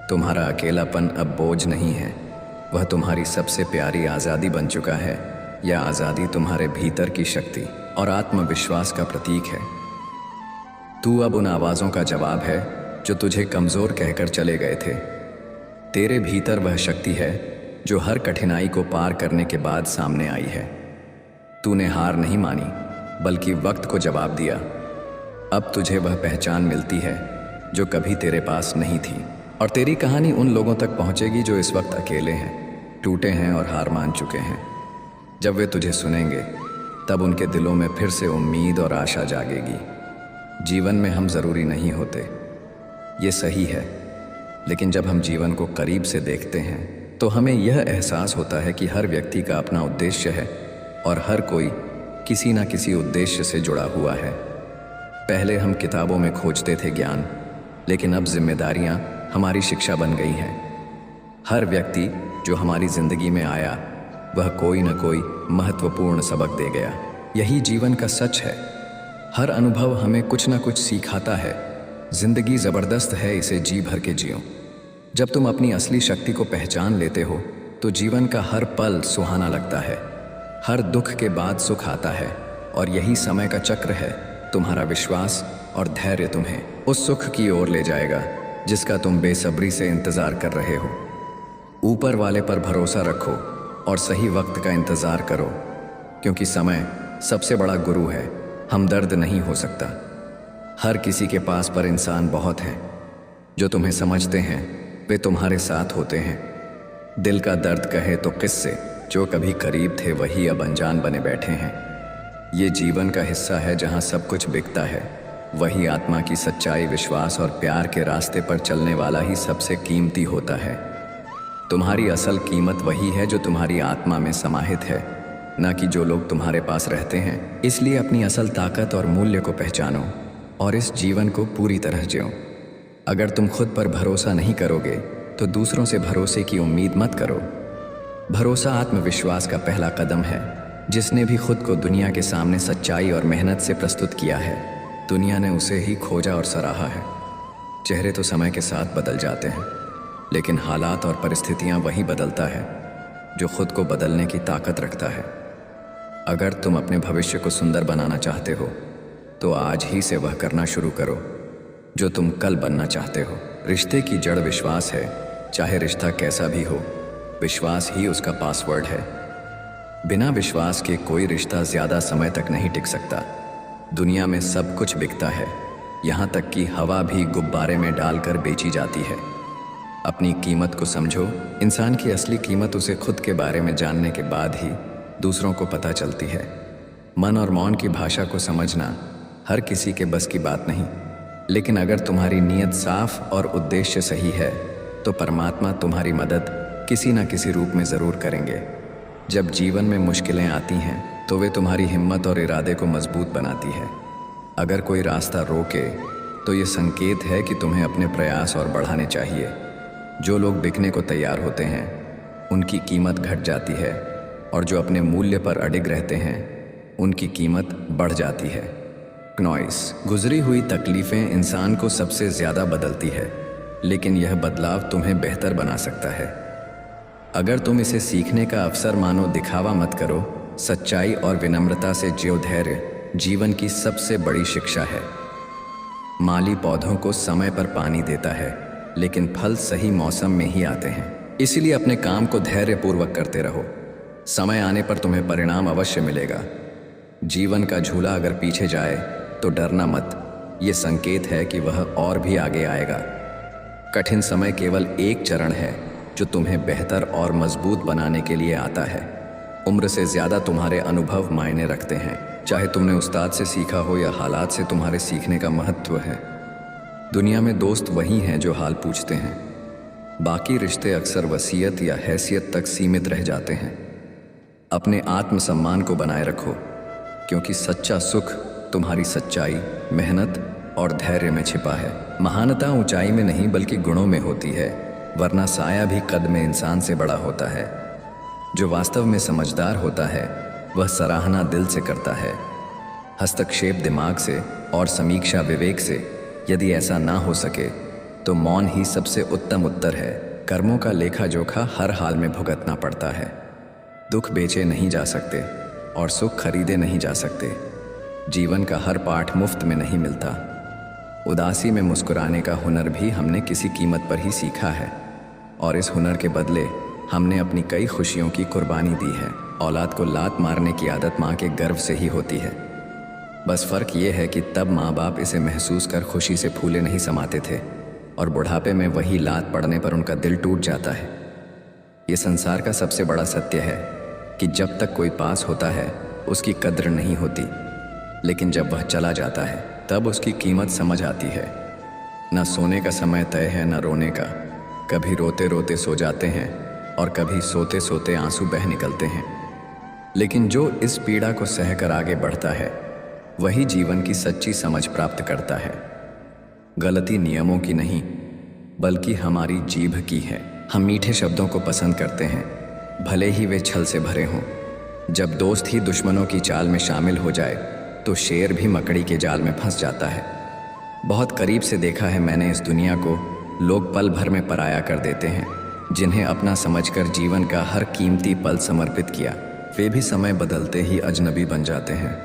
S1: तुम्हारा अकेलापन अब बोझ नहीं है, वह तुम्हारी सबसे प्यारी आज़ादी बन चुका है। यह आज़ादी तुम्हारे भीतर की शक्ति और आत्मविश्वास का प्रतीक है। तू अब उन आवाज़ों का जवाब है जो तुझे कमज़ोर कहकर चले गए थे। तेरे भीतर वह शक्ति है जो हर कठिनाई को पार करने के बाद सामने आई है। तूने हार नहीं मानी, बल्कि वक्त को जवाब दिया। अब तुझे वह पहचान मिलती है जो कभी तेरे पास नहीं थी। और तेरी कहानी उन लोगों तक पहुंचेगी जो इस वक्त अकेले हैं, टूटे हैं और हार मान चुके हैं। जब वे तुझे सुनेंगे तब उनके दिलों में फिर से उम्मीद और आशा जागेगी। जीवन में हम ज़रूरी नहीं होते, ये सही है, लेकिन जब हम जीवन को करीब से देखते हैं तो हमें यह एहसास होता है कि हर व्यक्ति का अपना उद्देश्य है और हर कोई किसी न किसी उद्देश्य से जुड़ा हुआ है। पहले हम किताबों में खोजते थे ज्ञान, लेकिन अब जिम्मेदारियां हमारी शिक्षा बन गई हैं। हर व्यक्ति जो हमारी ज़िंदगी में आया वह कोई न कोई महत्वपूर्ण सबक दे गया। यही जीवन का सच है। हर अनुभव हमें कुछ न कुछ सिखाता है। जिंदगी ज़बरदस्त है, इसे जी भर के जियो। जब तुम अपनी असली शक्ति को पहचान लेते हो तो जीवन का हर पल सुहाना लगता है। हर दुख के बाद सुख आता है और यही समय का चक्र है। तुम्हारा विश्वास और धैर्य तुम्हें उस सुख की ओर ले जाएगा जिसका तुम बेसब्री से इंतज़ार कर रहे हो। ऊपर वाले पर भरोसा रखो और सही वक्त का इंतज़ार करो, क्योंकि समय सबसे बड़ा गुरु है। हमदर्द नहीं हो सकता। हर किसी के पास पर इंसान बहुत हैं। जो तुम्हें समझते हैं वे तुम्हारे साथ होते हैं। दिल का दर्द कहे तो किस्से, जो कभी करीब थे वही अब अनजान बने बैठे हैं। ये जीवन का हिस्सा है जहाँ सब कुछ बिकता है। वही आत्मा की सच्चाई, विश्वास और प्यार के रास्ते पर चलने वाला ही सबसे कीमती होता है। तुम्हारी असल कीमत वही है जो तुम्हारी आत्मा में समाहित है, ना कि जो लोग तुम्हारे पास रहते हैं। इसलिए अपनी असल ताकत और मूल्य को पहचानो और इस जीवन को पूरी तरह जियो। अगर तुम खुद पर भरोसा नहीं करोगे तो दूसरों से भरोसे की उम्मीद मत करो। भरोसा आत्मविश्वास का पहला कदम है। जिसने भी खुद को दुनिया के सामने सच्चाई और मेहनत से प्रस्तुत किया है, दुनिया ने उसे ही खोजा और सराहा है। चेहरे तो समय के साथ बदल जाते हैं, लेकिन हालात और परिस्थितियां वही बदलता है जो खुद को बदलने की ताकत रखता है। अगर तुम अपने भविष्य को सुंदर बनाना चाहते हो तो आज ही से वह करना शुरू करो जो तुम कल बनना चाहते हो। रिश्ते की जड़ विश्वास है। चाहे रिश्ता कैसा भी हो, विश्वास ही उसका पासवर्ड है। बिना विश्वास के कोई रिश्ता ज़्यादा समय तक नहीं टिक सकता। दुनिया में सब कुछ बिकता है, यहाँ तक कि हवा भी गुब्बारे में डालकर बेची जाती है। अपनी कीमत को समझो। इंसान की असली कीमत उसे खुद के बारे में जानने के बाद ही दूसरों को पता चलती है। मन और मौन की भाषा को समझना हर किसी के बस की बात नहीं, लेकिन अगर तुम्हारी नीयत साफ और उद्देश्य सही है तो परमात्मा तुम्हारी मदद किसी न किसी रूप में ज़रूर करेंगे। जब जीवन में मुश्किलें आती हैं तो वे तुम्हारी हिम्मत और इरादे को मजबूत बनाती है। अगर कोई रास्ता रोके तो ये संकेत है कि तुम्हें अपने प्रयास और बढ़ाने चाहिए। जो लोग बिकने को तैयार होते हैं उनकी कीमत घट जाती है, और जो अपने मूल्य पर अडिग रहते हैं उनकी कीमत बढ़ जाती है। नॉइस, गुजरी हुई तकलीफ़ें इंसान को सबसे ज़्यादा बदलती है, लेकिन यह बदलाव तुम्हें बेहतर बना सकता है। अगर तुम इसे सीखने का अवसर मानो, दिखावा मत करो, सच्चाई और विनम्रता से जियो। धैर्य जीवन की सबसे बड़ी शिक्षा है। माली पौधों को समय पर पानी देता है, लेकिन फल सही मौसम में ही आते हैं। इसीलिए अपने काम को धैर्यपूर्वक करते रहो। समय आने पर तुम्हें परिणाम अवश्य मिलेगा। जीवन का झूला अगर पीछे जाए तो डरना मत, ये संकेत है कि वह और भी आगे आएगा। कठिन समय केवल एक चरण है जो तुम्हें बेहतर और मजबूत बनाने के लिए आता है। उम्र से ज़्यादा तुम्हारे अनुभव मायने रखते हैं, चाहे तुमने उस्ताद से सीखा हो या हालात से तुम्हारे सीखने का महत्व है। दुनिया में दोस्त वही हैं जो हाल पूछते हैं, बाकी रिश्ते अक्सर वसीयत या हैसियत तक सीमित रह जाते हैं। अपने आत्मसम्मान को बनाए रखो, क्योंकि सच्चा सुख तुम्हारी सच्चाई, मेहनत और धैर्य में छिपा है। महानता ऊंचाई में नहीं बल्कि गुणों में होती है, वरना साया भी कद में इंसान से बड़ा होता है। जो वास्तव में समझदार होता है वह सराहना दिल से करता है, हस्तक्षेप दिमाग से और समीक्षा विवेक से। यदि ऐसा ना हो सके तो मौन ही सबसे उत्तम उत्तर है। कर्मों का लेखा जोखा हर हाल में भुगतना पड़ता है। दुख बेचे नहीं जा सकते और सुख खरीदे नहीं जा सकते। जीवन का हर पाठ मुफ्त में नहीं मिलता। उदासी में मुस्कुराने का हुनर भी हमने किसी कीमत पर ही सीखा है, और इस हुनर के बदले हमने अपनी कई खुशियों की कुर्बानी दी है। औलाद को लात मारने की आदत माँ के गर्व से ही होती है। बस फ़र्क ये है कि तब माँ बाप इसे महसूस कर खुशी से फूले नहीं समाते थे, और बुढ़ापे में वही लात पड़ने पर उनका दिल टूट जाता है। ये संसार का सबसे बड़ा सत्य है कि जब तक कोई पास होता है उसकी कद्र नहीं होती, लेकिन जब वह चला जाता है तब उसकी कीमत समझ आती है। न सोने का समय तय है न रोने का। कभी रोते रोते सो जाते हैं और कभी सोते सोते आंसू बह निकलते हैं, लेकिन जो इस पीड़ा को सहकर आगे बढ़ता है वही जीवन की सच्ची समझ प्राप्त करता है। गलती नियमों की नहीं बल्कि हमारी जीभ की है। हम मीठे शब्दों को पसंद करते हैं, भले ही वे छल से भरे हों। जब दोस्त ही दुश्मनों की चाल में शामिल हो जाए तो शेर भी मकड़ी के जाल में फंस जाता है। बहुत करीब से देखा है मैंने इस दुनिया को। लोग पल भर में पराया कर देते हैं। जिन्हें अपना समझकर जीवन का हर कीमती पल समर्पित किया, वे भी समय बदलते ही अजनबी बन जाते हैं।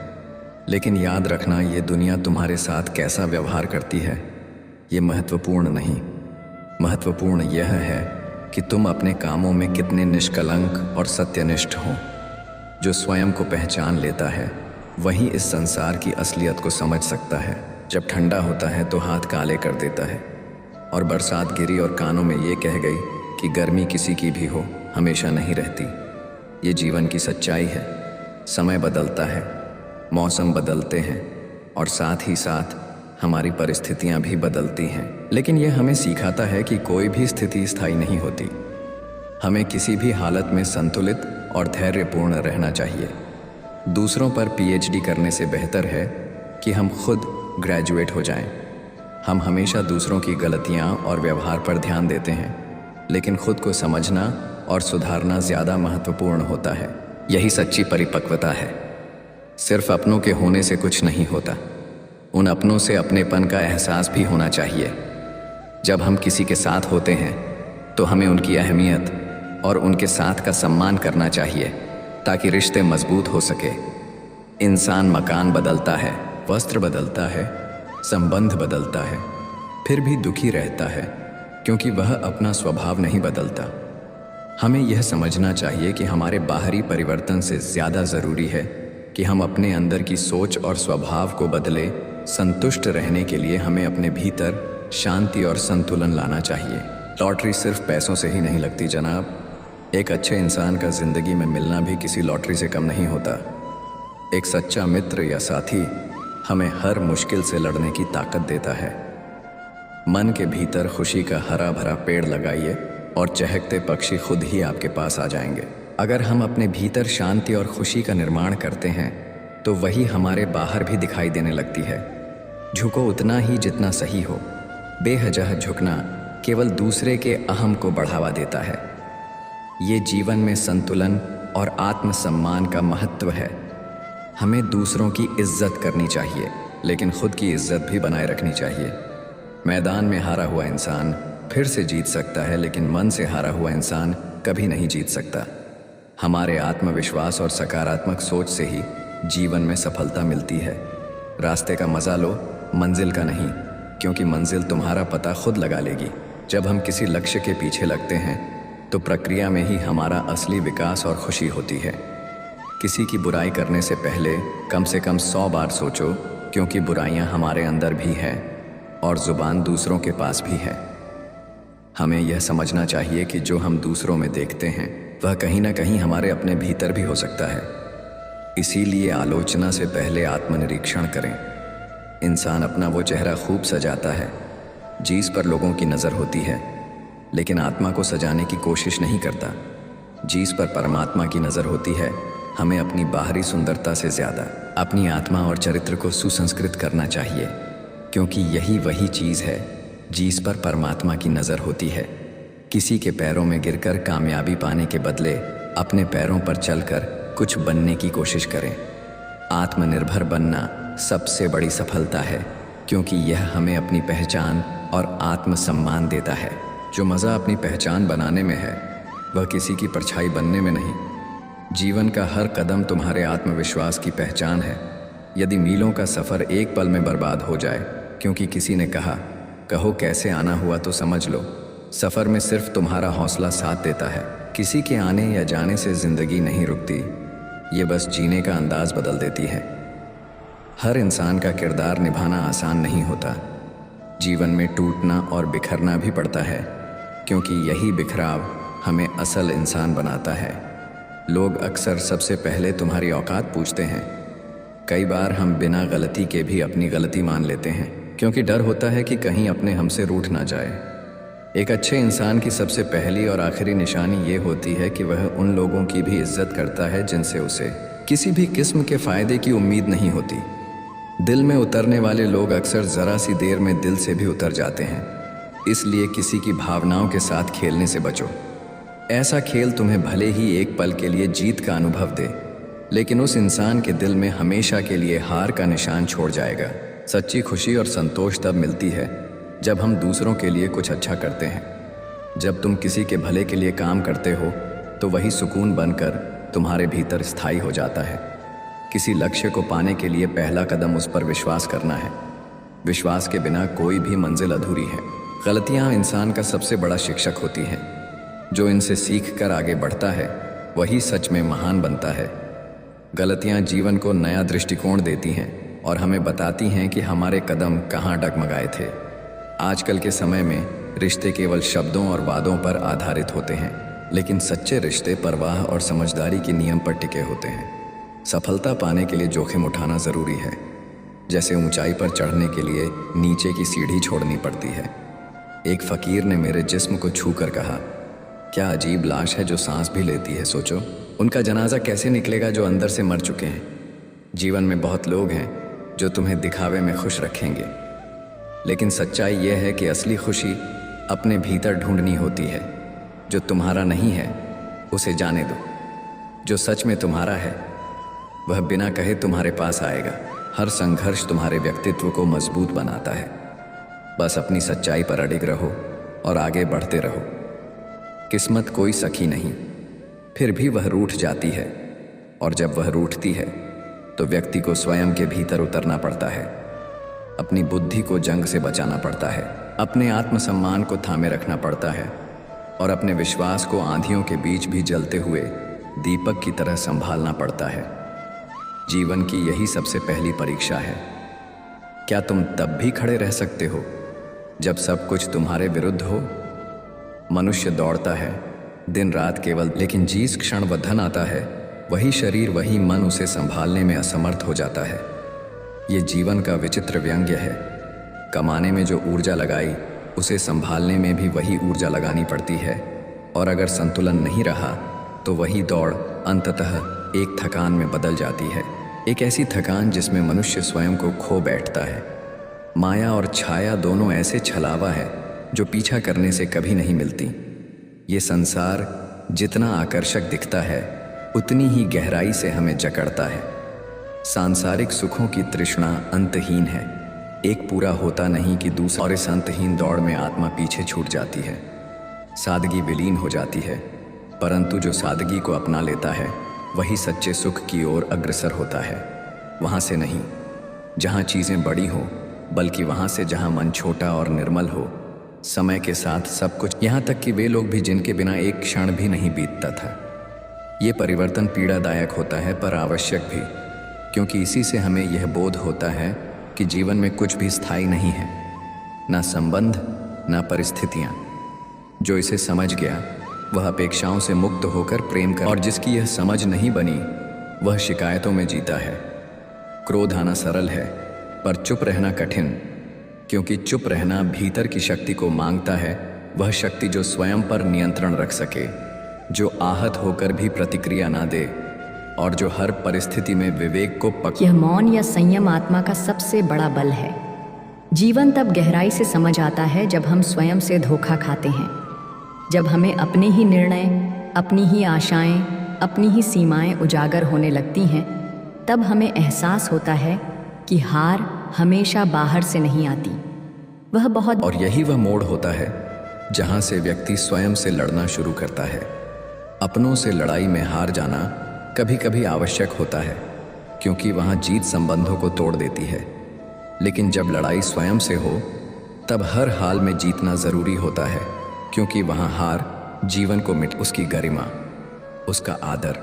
S1: लेकिन याद रखना, ये दुनिया तुम्हारे साथ कैसा व्यवहार करती है ये महत्वपूर्ण नहीं। महत्वपूर्ण यह है कि तुम अपने कामों में कितने निष्कलंक और सत्यनिष्ठ हो। जो स्वयं को पहचान लेता है वही इस संसार की असलियत को समझ सकता है। जब ठंडा होता है तो हाथ काले कर देता है, और बरसात गिरी और कानों में ये कह गई कि गर्मी किसी की भी हो हमेशा नहीं रहती। ये जीवन की सच्चाई है। समय बदलता है, मौसम बदलते हैं, और साथ ही साथ हमारी परिस्थितियां भी बदलती हैं। लेकिन यह हमें सिखाता है कि कोई भी स्थिति स्थायी नहीं होती। हमें किसी भी हालत में संतुलित और धैर्यपूर्ण रहना चाहिए। दूसरों पर पीएचडी करने से बेहतर है कि हम खुद ग्रेजुएट हो जाएं। हम हमेशा दूसरों की गलतियां और व्यवहार पर ध्यान देते हैं, लेकिन खुद को समझना और सुधारना ज़्यादा महत्वपूर्ण होता है। यही सच्ची परिपक्वता है। सिर्फ अपनों के होने से कुछ नहीं होता, उन अपनों से अपनेपन का एहसास भी होना चाहिए। जब हम किसी के साथ होते हैं तो हमें उनकी अहमियत और उनके साथ का सम्मान करना चाहिए, ताकि रिश्ते मजबूत हो सके। इंसान मकान बदलता है, वस्त्र बदलता है, संबंध बदलता है, फिर भी दुखी रहता है, क्योंकि वह अपना स्वभाव नहीं बदलता। हमें यह समझना चाहिए कि हमारे बाहरी परिवर्तन से ज़्यादा ज़रूरी है कि हम अपने अंदर की सोच और स्वभाव को बदले। संतुष्ट रहने के लिए हमें अपने भीतर शांति और संतुलन लाना चाहिए। लॉटरी सिर्फ पैसों से ही नहीं लगती जनाब। एक अच्छे इंसान का ज़िंदगी में मिलना भी किसी लॉटरी से कम नहीं होता। एक सच्चा मित्र या साथी हमें हर मुश्किल से लड़ने की ताकत देता है। मन के भीतर खुशी का हरा भरा पेड़ लगाइए और चहकते पक्षी खुद ही आपके पास आ जाएंगे। अगर हम अपने भीतर शांति और खुशी का निर्माण करते हैं तो वही हमारे बाहर भी दिखाई देने लगती है। झुको उतना ही जितना सही हो। बेवजह झुकना केवल दूसरे के अहम को बढ़ावा देता है। ये जीवन में संतुलन और आत्मसम्मान का महत्व है। हमें दूसरों की इज्जत करनी चाहिए, लेकिन खुद की इज्जत भी बनाए रखनी चाहिए। मैदान में हारा हुआ इंसान फिर से जीत सकता है, लेकिन मन से हारा हुआ इंसान कभी नहीं जीत सकता। हमारे आत्मविश्वास और सकारात्मक सोच से ही जीवन में सफलता मिलती है। रास्ते का मजा लो, मंजिल का नहीं, क्योंकि मंजिल तुम्हारा पता खुद लगा लेगी। जब हम किसी लक्ष्य के पीछे लगते हैं तो प्रक्रिया में ही हमारा असली विकास और खुशी होती है। किसी की बुराई करने से पहले कम से कम 100 बार सोचो, क्योंकि बुराइयां हमारे अंदर भी हैं और जुबान दूसरों के पास भी है। हमें यह समझना चाहिए कि जो हम दूसरों में देखते हैं वह कहीं ना कहीं हमारे अपने भीतर भी हो सकता है। इसीलिए आलोचना से पहले आत्मनिरीक्षण करें। इंसान अपना वो चेहरा खूब सजाता है जिस पर लोगों की नज़र होती है, लेकिन आत्मा को सजाने की कोशिश नहीं करता जिस पर परमात्मा की नज़र होती है। हमें अपनी बाहरी सुंदरता से ज़्यादा अपनी आत्मा और चरित्र को सुसंस्कृत करना चाहिए, क्योंकि यही वही चीज़ है जिस पर परमात्मा की नज़र होती है। किसी के पैरों में गिरकर कामयाबी पाने के बदले अपने पैरों पर चलकर कुछ बनने की कोशिश करें। आत्मनिर्भर बनना सबसे बड़ी सफलता है, क्योंकि यह हमें अपनी पहचान और आत्मसम्मान देता है। जो मज़ा अपनी पहचान बनाने में है वह किसी की परछाई बनने में नहीं। जीवन का हर कदम तुम्हारे आत्मविश्वास की पहचान है। यदि मीलों का सफ़र एक पल में बर्बाद हो जाए क्योंकि किसी ने कहा कहो कैसे आना हुआ, तो समझ लो सफ़र में सिर्फ तुम्हारा हौसला साथ देता है। किसी के आने या जाने से ज़िंदगी नहीं रुकती, ये बस जीने का अंदाज़ बदल देती है। हर इंसान का किरदार निभाना आसान नहीं होता। जीवन में टूटना और बिखरना भी पड़ता है, क्योंकि यही बिखराव हमें असल इंसान बनाता है। लोग अक्सर सबसे पहले तुम्हारी औकात पूछते हैं। कई बार हम बिना गलती के भी अपनी गलती मान लेते हैं, क्योंकि डर होता है कि कहीं अपने हमसे रूठ ना जाए। एक अच्छे इंसान की सबसे पहली और आखिरी निशानी ये होती है कि वह उन लोगों की भी इज्जत करता है जिनसे उसे किसी भी किस्म के फ़ायदे की उम्मीद नहीं होती। दिल में उतरने वाले लोग अक्सर ज़रा सी देर में दिल से भी उतर जाते हैं। इसलिए किसी की भावनाओं के साथ खेलने से बचो। ऐसा खेल तुम्हें भले ही एक पल के लिए जीत का अनुभव दे, लेकिन उस इंसान के दिल में हमेशा के लिए हार का निशान छोड़ जाएगा। सच्ची खुशी और संतोष तब मिलती है जब हम दूसरों के लिए कुछ अच्छा करते हैं। जब तुम किसी के भले के लिए काम करते हो तो वही सुकून बनकर तुम्हारे भीतर स्थायी हो जाता है। किसी लक्ष्य को पाने के लिए पहला कदम उस पर विश्वास करना है। विश्वास के बिना कोई भी मंजिल अधूरी है। गलतियां इंसान का सबसे बड़ा शिक्षक होती हैं। जो इनसे सीख कर आगे बढ़ता है वही सच में महान बनता है। गलतियां जीवन को नया दृष्टिकोण देती हैं और हमें बताती हैं कि हमारे कदम कहाँ डगमगाए थे। आजकल के समय में रिश्ते केवल शब्दों और वादों पर आधारित होते हैं, लेकिन सच्चे रिश्ते परवाह और समझदारी के नियम पर टिके होते हैं। सफलता पाने के लिए जोखिम उठाना ज़रूरी है। जैसे ऊंचाई पर चढ़ने के लिए नीचे की सीढ़ी छोड़नी पड़ती है। एक फ़कीर ने मेरे जिस्म को छू कर कहा, क्या अजीब लाश है जो सांस भी लेती है। सोचो उनका जनाजा कैसे निकलेगा जो अंदर से मर चुके हैं। जीवन में बहुत लोग हैं जो तुम्हें दिखावे में खुश रखेंगे, लेकिन सच्चाई यह है कि असली खुशी अपने भीतर ढूंढनी होती है। जो तुम्हारा नहीं है उसे जाने दो। जो सच में तुम्हारा है वह बिना कहे तुम्हारे पास आएगा। हर संघर्ष तुम्हारे व्यक्तित्व को मजबूत बनाता है। बस अपनी सच्चाई पर अडिग रहो और आगे बढ़ते रहो। किस्मत कोई सखी नहीं, फिर भी वह रूठ जाती है, और जब वह रूठती है तो व्यक्ति को स्वयं के भीतर उतरना पड़ता है। अपनी बुद्धि को जंग से बचाना पड़ता है, अपने आत्मसम्मान को थामे रखना पड़ता है, और अपने विश्वास को आंधियों के बीच भी जलते हुए दीपक की तरह संभालना पड़ता है। जीवन की यही सबसे पहली परीक्षा है। क्या तुम तब भी खड़े रह सकते हो जब सब कुछ तुम्हारे विरुद्ध हो? मनुष्य दौड़ता है दिन रात केवल, लेकिन जिस क्षण वह धन आता है वही शरीर वही मन उसे संभालने में असमर्थ हो जाता है। ये जीवन का विचित्र व्यंग्य है। कमाने में जो ऊर्जा लगाई उसे संभालने में भी वही ऊर्जा लगानी पड़ती है, और अगर संतुलन नहीं रहा तो वही दौड़ अंततः एक थकान में बदल जाती है। एक ऐसी थकान जिसमें मनुष्य स्वयं को खो बैठता है। माया और छाया दोनों ऐसे छलावा है जो पीछा करने से कभी नहीं मिलती। ये संसार जितना आकर्षक दिखता है उतनी ही गहराई से हमें जकड़ता है। सांसारिक सुखों की तृष्णा अंतहीन है, एक पूरा होता नहीं कि दूसरा, और इस अंतहीन दौड़ में आत्मा पीछे छूट जाती है, सादगी विलीन हो जाती है। परंतु जो सादगी को अपना लेता है वही सच्चे सुख की ओर अग्रसर होता है। वहाँ से नहीं जहाँ चीज़ें बड़ी हों, बल्कि वहाँ से जहाँ मन छोटा और निर्मल हो। समय के साथ सब कुछ, यहाँ तक कि वे लोग भी जिनके बिना एक क्षण भी नहीं बीतता था। ये परिवर्तन पीड़ादायक होता है पर आवश्यक भी, क्योंकि इसी से हमें यह बोध होता है कि जीवन में कुछ भी स्थायी नहीं है, ना संबंध ना परिस्थितियाँ। जो इसे समझ गया वह अपेक्षाओं से मुक्त होकर प्रेम कर, और जिसकी यह समझ नहीं बनी वह शिकायतों में जीता है। क्रोध आना सरल है पर चुप रहना कठिन, क्योंकि चुप रहना भीतर की शक्ति को मांगता है, वह शक्ति जो स्वयं पर नियंत्रण रख सके, जो आहत होकर भी प्रतिक्रिया ना दे, और जो हर परिस्थिति में विवेक को
S3: यह मौन या संयम आत्मा का सबसे बड़ा बल है। जीवन तब गहराई से समझ आता है जब हम स्वयं से धोखा खाते हैं, जब हमें अपने ही निर्णय, अपनी ही आशाएं, अपनी ही सीमाएं उजागर होने लगती हैं। तब हमें एहसास होता है कि हार हमेशा बाहर से नहीं आती, वह बहुत,
S1: और यही वह मोड़ होता है जहां से व्यक्ति स्वयं से लड़ना शुरू करता है। अपनों से लड़ाई में हार जाना कभी कभी आवश्यक होता है, क्योंकि वहां जीत संबंधों को तोड़ देती है। लेकिन जब लड़ाई स्वयं से हो तब हर हाल में जीतना जरूरी होता है, क्योंकि वहां हार जीवन को मिट, उसकी गरिमा, उसका आदर,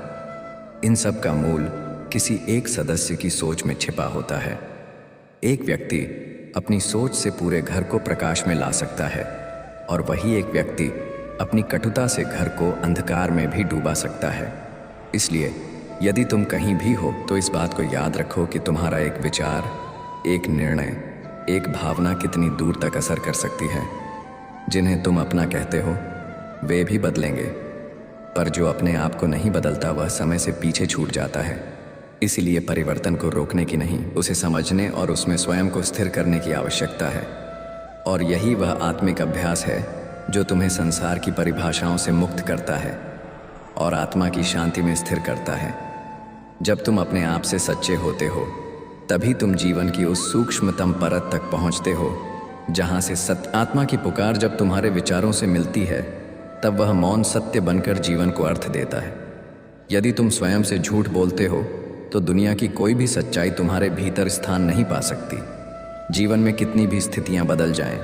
S1: इन सब का मूल किसी एक सदस्य की सोच में छिपा होता है। एक व्यक्ति अपनी सोच से पूरे घर को प्रकाश में ला सकता है, और वही एक व्यक्ति अपनी कटुता से घर को अंधकार में भी डूबा सकता है। इसलिए यदि तुम कहीं भी हो तो इस बात को याद रखो कि तुम्हारा एक विचार, एक निर्णय, एक भावना कितनी दूर तक असर कर सकती है। जिन्हें तुम अपना कहते हो वे भी बदलेंगे, पर जो अपने आप को नहीं बदलता वह समय से पीछे छूट जाता है। इसीलिए परिवर्तन को रोकने की नहीं, उसे समझने और उसमें स्वयं को स्थिर करने की आवश्यकता है। और यही वह आत्मिक अभ्यास है जो तुम्हें संसार की परिभाषाओं से मुक्त करता है और आत्मा की शांति में स्थिर करता है। जब तुम अपने आप से सच्चे होते हो तभी तुम जीवन की उस सूक्ष्मतम परत तक पहुंचते हो जहां से सत्य, आत्मा की पुकार जब तुम्हारे विचारों से मिलती है तब वह मौन सत्य बनकर जीवन को अर्थ देता है। यदि तुम स्वयं से झूठ बोलते हो तो दुनिया की कोई भी सच्चाई तुम्हारे भीतर स्थान नहीं पा सकती। जीवन में कितनी भी स्थितियां बदल जाएं,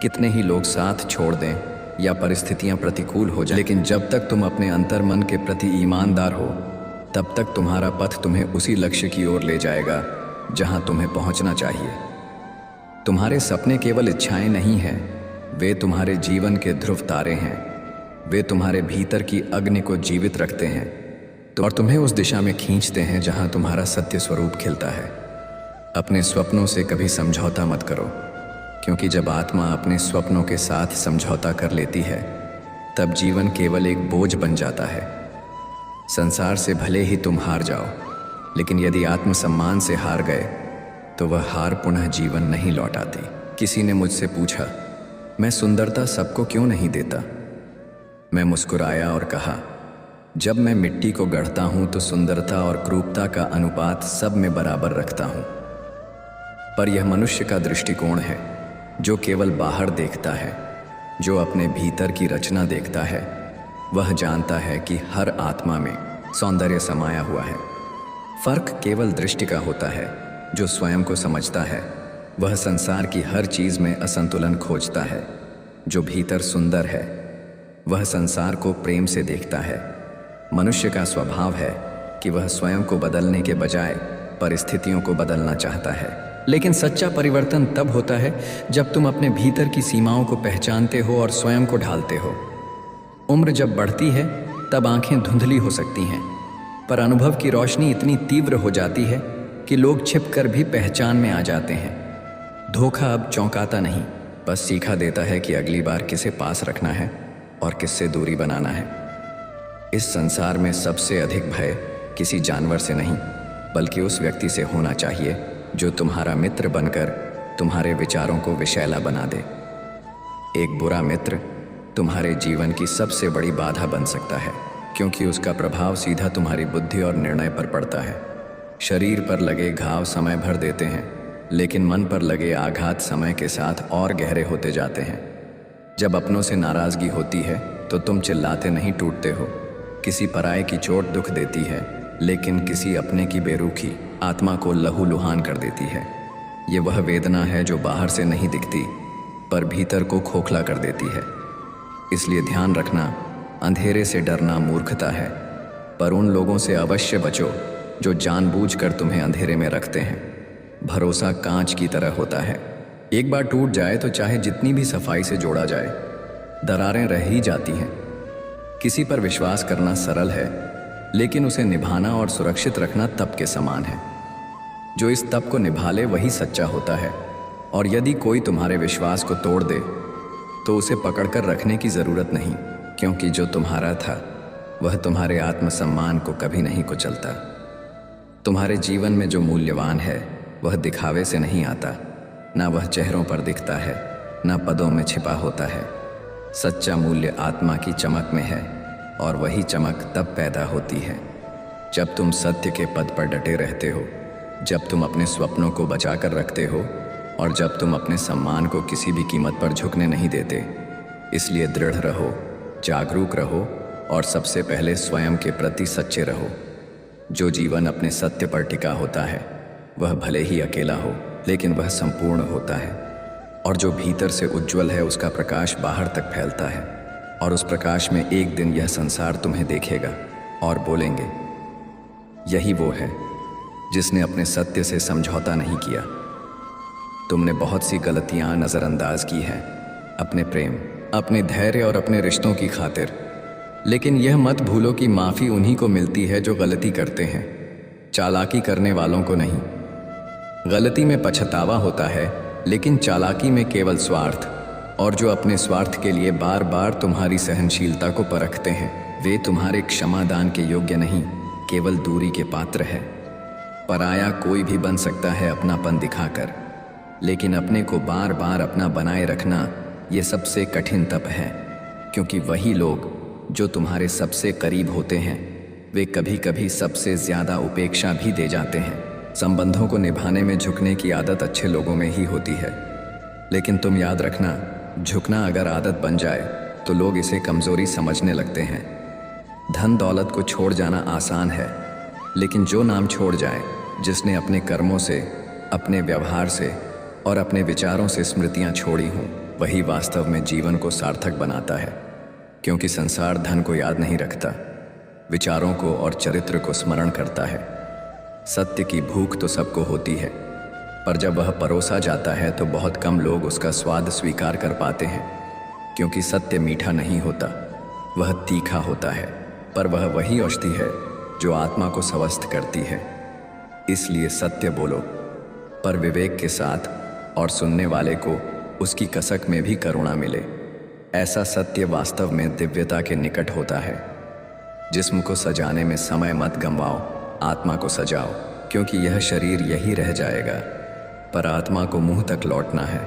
S1: कितने ही लोग साथ छोड़ दें या परिस्थितियां प्रतिकूल हो जाएं, लेकिन जब तक तुम अपने अंतर्मन के प्रति ईमानदार हो तब तक तुम्हारा पथ तुम्हें उसी लक्ष्य की ओर ले जाएगा जहां तुम्हें पहुंचना चाहिए। तुम्हारे सपने केवल इच्छाएं नहीं हैं, वे तुम्हारे जीवन के ध्रुव तारे हैं। वे तुम्हारे भीतर की अग्नि को जीवित रखते हैं और तुम्हें उस दिशा में खींचते हैं जहां तुम्हारा सत्य स्वरूप खिलता है। अपने स्वप्नों से कभी समझौता मत करो, क्योंकि जब आत्मा अपने स्वप्नों के साथ समझौता कर लेती है तब जीवन केवल एक बोझ बन जाता है। संसार से भले ही तुम हार जाओ, लेकिन यदि आत्मसम्मान से हार गए तो वह हार पुनः जीवन नहीं लौटाती। किसी ने मुझसे पूछा, मैं सुंदरता सबको क्यों नहीं देता? मैं मुस्कुराया और कहा, जब मैं मिट्टी को गढ़ता हूं तो सुंदरता और क्रूरता का अनुपात सब में बराबर रखता हूं। पर यह मनुष्य का दृष्टिकोण है जो केवल बाहर देखता है, जो अपने भीतर की रचना देखता है। वह जानता है कि हर आत्मा में सौंदर्य समाया हुआ है। फर्क केवल दृष्टि का होता है। जो स्वयं को समझता है वह संसार की हर चीज में असंतुलन खोजता है। जो भीतर सुंदर है वह संसार को प्रेम से देखता है। मनुष्य का स्वभाव है कि वह स्वयं को बदलने के बजाय परिस्थितियों को बदलना चाहता है।
S2: लेकिन सच्चा परिवर्तन तब होता है जब तुम अपने भीतर की सीमाओं को पहचानते हो और स्वयं को ढालते हो। उम्र जब बढ़ती है तब आंखें धुंधली हो सकती हैं, पर अनुभव की रोशनी इतनी तीव्र हो जाती है कि लोग छिपकर भी पहचान में आ जाते हैं। धोखा अब चौंकाता नहीं, बस सीखा देता है कि अगली बार किसे पास रखना है और किससे दूरी बनाना है। इस संसार में सबसे अधिक भय किसी जानवर से नहीं, बल्कि उस व्यक्ति से होना चाहिए जो तुम्हारा मित्र बनकर तुम्हारे विचारों को विषैला बना दे। एक बुरा मित्र तुम्हारे जीवन की सबसे बड़ी बाधा बन सकता है, क्योंकि उसका प्रभाव सीधा तुम्हारी बुद्धि और निर्णय पर पड़ता है।
S1: शरीर पर लगे घाव समय भर देते हैं, लेकिन मन पर लगे आघात समय के साथ और गहरे होते जाते हैं। जब अपनों से नाराज़गी होती है तो तुम चिल्लाते नहीं, टूटते हो। किसी पराये की चोट दुख देती है, लेकिन किसी अपने की बेरुखी आत्मा को लहूलुहान कर देती है। ये वह वेदना है जो बाहर से नहीं दिखती, पर भीतर को खोखला कर देती है। इसलिए ध्यान रखना, अंधेरे से डरना मूर्खता है, पर उन लोगों से अवश्य बचो जो जानबूझकर तुम्हें अंधेरे में रखते हैं। भरोसा कांच की तरह होता है, एक बार टूट जाए तो चाहे जितनी भी सफाई से जोड़ा जाए, दरारें रह ही जाती हैं। किसी पर विश्वास करना सरल है, लेकिन उसे निभाना और सुरक्षित रखना तप के समान है। जो इस तप को निभा ले वही सच्चा होता है। और यदि कोई तुम्हारे विश्वास को तोड़ दे तो उसे पकड़कर रखने की ज़रूरत नहीं, क्योंकि जो तुम्हारा था वह तुम्हारे आत्मसम्मान को कभी नहीं कुचलता। तुम्हारे जीवन में जो मूल्यवान है वह दिखावे से नहीं आता, ना वह चेहरों पर दिखता है, ना पदों में छिपा होता है। सच्चा मूल्य आत्मा की चमक में है, और वही चमक तब पैदा होती है जब तुम सत्य के पद पर डटे रहते हो, जब तुम अपने स्वप्नों को बचा कर रखते हो, और जब तुम अपने सम्मान को किसी भी कीमत पर झुकने नहीं देते। इसलिए दृढ़ रहो, जागरूक रहो, और सबसे पहले स्वयं के प्रति सच्चे रहो। जो जीवन अपने सत्य पर टिका होता है वह भले ही अकेला हो, लेकिन वह संपूर्ण होता है। और जो भीतर से उज्जवल है उसका प्रकाश बाहर तक फैलता है, और उस प्रकाश में एक दिन यह संसार तुम्हें देखेगा और बोलेंगे, यही वो है जिसने अपने सत्य से समझौता नहीं किया। तुमने बहुत सी गलतियां नज़रअंदाज की हैं, अपने प्रेम, अपने धैर्य और अपने रिश्तों की खातिर। लेकिन यह मत भूलो कि माफ़ी उन्हीं को मिलती है जो गलती करते हैं, चालाकी करने वालों को नहीं। गलती में पछतावा होता है, लेकिन चालाकी में केवल स्वार्थ। और जो अपने स्वार्थ के लिए बार बार तुम्हारी सहनशीलता को परखते हैं, वे तुम्हारे क्षमादान के योग्य नहीं, केवल दूरी के पात्र है। पराया कोई भी बन सकता है अपनापन दिखाकर, लेकिन अपने को बार बार अपना बनाए रखना ये सबसे कठिन तप है। क्योंकि वही लोग जो तुम्हारे सबसे करीब होते हैं वे कभी कभी सबसे ज़्यादा उपेक्षा भी दे जाते हैं। संबंधों को निभाने में झुकने की आदत अच्छे लोगों में ही होती है, लेकिन तुम याद रखना, झुकना अगर आदत बन जाए तो लोग इसे कमज़ोरी समझने लगते हैं। धन दौलत को छोड़ जाना आसान है, लेकिन जो नाम छोड़ जाए, जिसने अपने कर्मों से, अपने व्यवहार से और अपने विचारों से स्मृतियां छोड़ी हों, वही वास्तव में जीवन को सार्थक बनाता है। क्योंकि संसार धन को याद नहीं रखता, विचारों को और चरित्र को स्मरण करता है। सत्य की भूख तो सबको होती है, पर जब वह परोसा जाता है तो बहुत कम लोग उसका स्वाद स्वीकार कर पाते हैं। क्योंकि सत्य मीठा नहीं होता, वह तीखा होता है, पर वह वही औषधि है जो आत्मा को स्वस्थ करती है। इसलिए सत्य बोलो, पर विवेक के साथ, और सुनने वाले को उसकी कसक में भी करुणा मिले। ऐसा सत्य वास्तव में दिव्यता के निकट होता है। जिस्म को सजाने में समय मत गंवाओ, आत्मा को सजाओ, क्योंकि यह शरीर यही रह जाएगा, पर आत्मा को मुंह तक लौटना है।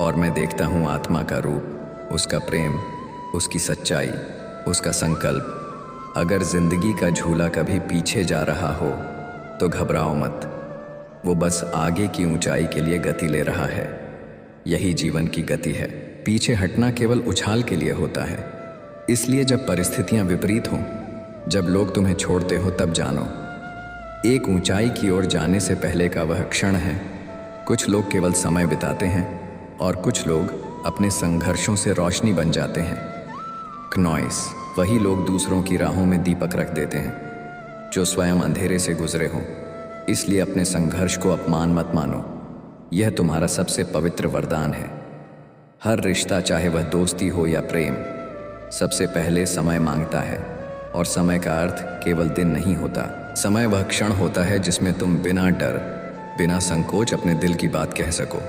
S1: और मैं देखता हूँ आत्मा का रूप, उसका प्रेम, उसकी सच्चाई, उसका संकल्प। अगर जिंदगी का झूला कभी पीछे जा रहा हो तो घबराओ मत, वो बस आगे की ऊंचाई के लिए गति ले रहा है। यही जीवन की गति है। पीछे हटना केवल उछाल के लिए होता है। इसलिए जब परिस्थितियां विपरीत हों, जब लोग तुम्हें छोड़ते हो, तब जानो, एक ऊंचाई की ओर जाने से पहले का वह क्षण है। कुछ लोग केवल समय बिताते हैं, और कुछ लोग अपने संघर्षों से रोशनी बन जाते हैं। क्नॉइस, वही लोग दूसरों की राहों में दीपक रख देते हैं जो स्वयं अंधेरे से गुजरे हों। इसलिए अपने संघर्ष को अपमान मत मानो, यह तुम्हारा सबसे पवित्र वरदान है। हर रिश्ता, चाहे वह दोस्ती हो या प्रेम, सबसे पहले समय मांगता है। और समय का अर्थ केवल दिन नहीं होता। समय वह क्षण होता है जिसमें तुम बिना डर, बिना संकोच अपने दिल की बात कह सको।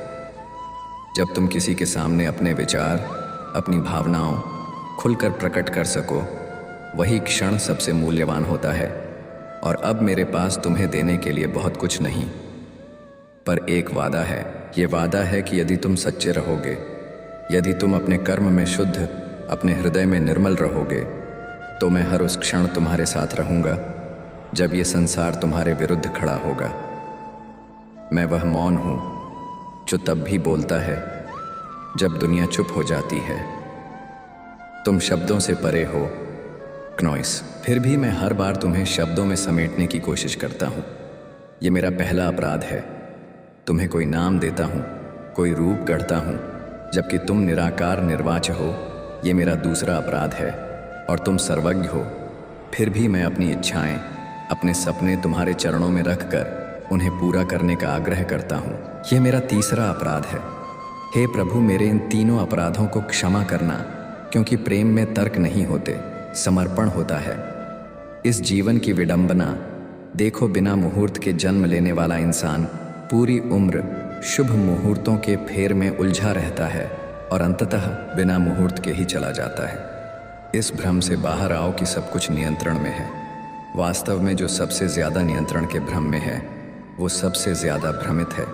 S1: जब तुम किसी के सामने अपने विचार, अपनी भावनाओं खुलकर प्रकट कर सको, वही क्षण सबसे मूल्यवान होता है। और अब मेरे पास तुम्हें देने के लिए बहुत कुछ नहीं, पर एक वादा है। ये वादा है कि यदि तुम सच्चे रहोगे, यदि तुम अपने कर्म में शुद्ध, अपने हृदय में निर्मल रहोगे, तो मैं हर उस क्षण तुम्हारे साथ रहूँगा जब ये संसार तुम्हारे विरुद्ध खड़ा होगा। मैं वह मौन हूं जो तब भी बोलता है जब दुनिया चुप हो जाती है। तुम शब्दों से परे हो क्नॉइस, फिर भी मैं हर बार तुम्हें शब्दों में समेटने की कोशिश करता हूं। ये मेरा पहला अपराध है। तुम्हें कोई नाम देता हूं, कोई रूप गढ़ता हूं, जबकि तुम निराकार निर्वाच्य हो। ये मेरा दूसरा अपराध है। और तुम सर्वज्ञ हो, फिर भी मैं अपनी इच्छाएं, अपने सपने तुम्हारे चरणों में रखकर उन्हें पूरा करने का आग्रह करता हूँ। यह मेरा तीसरा अपराध है। हे प्रभु, मेरे इन तीनों अपराधों को क्षमा करना, क्योंकि प्रेम में तर्क नहीं होते, समर्पण होता है। इस जीवन की विडंबना देखो, बिना मुहूर्त के जन्म लेने वाला इंसान पूरी उम्र शुभ मुहूर्तों के फेर में उलझा रहता है और अंततः बिना मुहूर्त के ही चला जाता है। इस भ्रम से बाहर आओ कि सब कुछ नियंत्रण में है। वास्तव में जो सबसे ज़्यादा नियंत्रण के भ्रम में है, वो सबसे ज़्यादा भ्रमित है।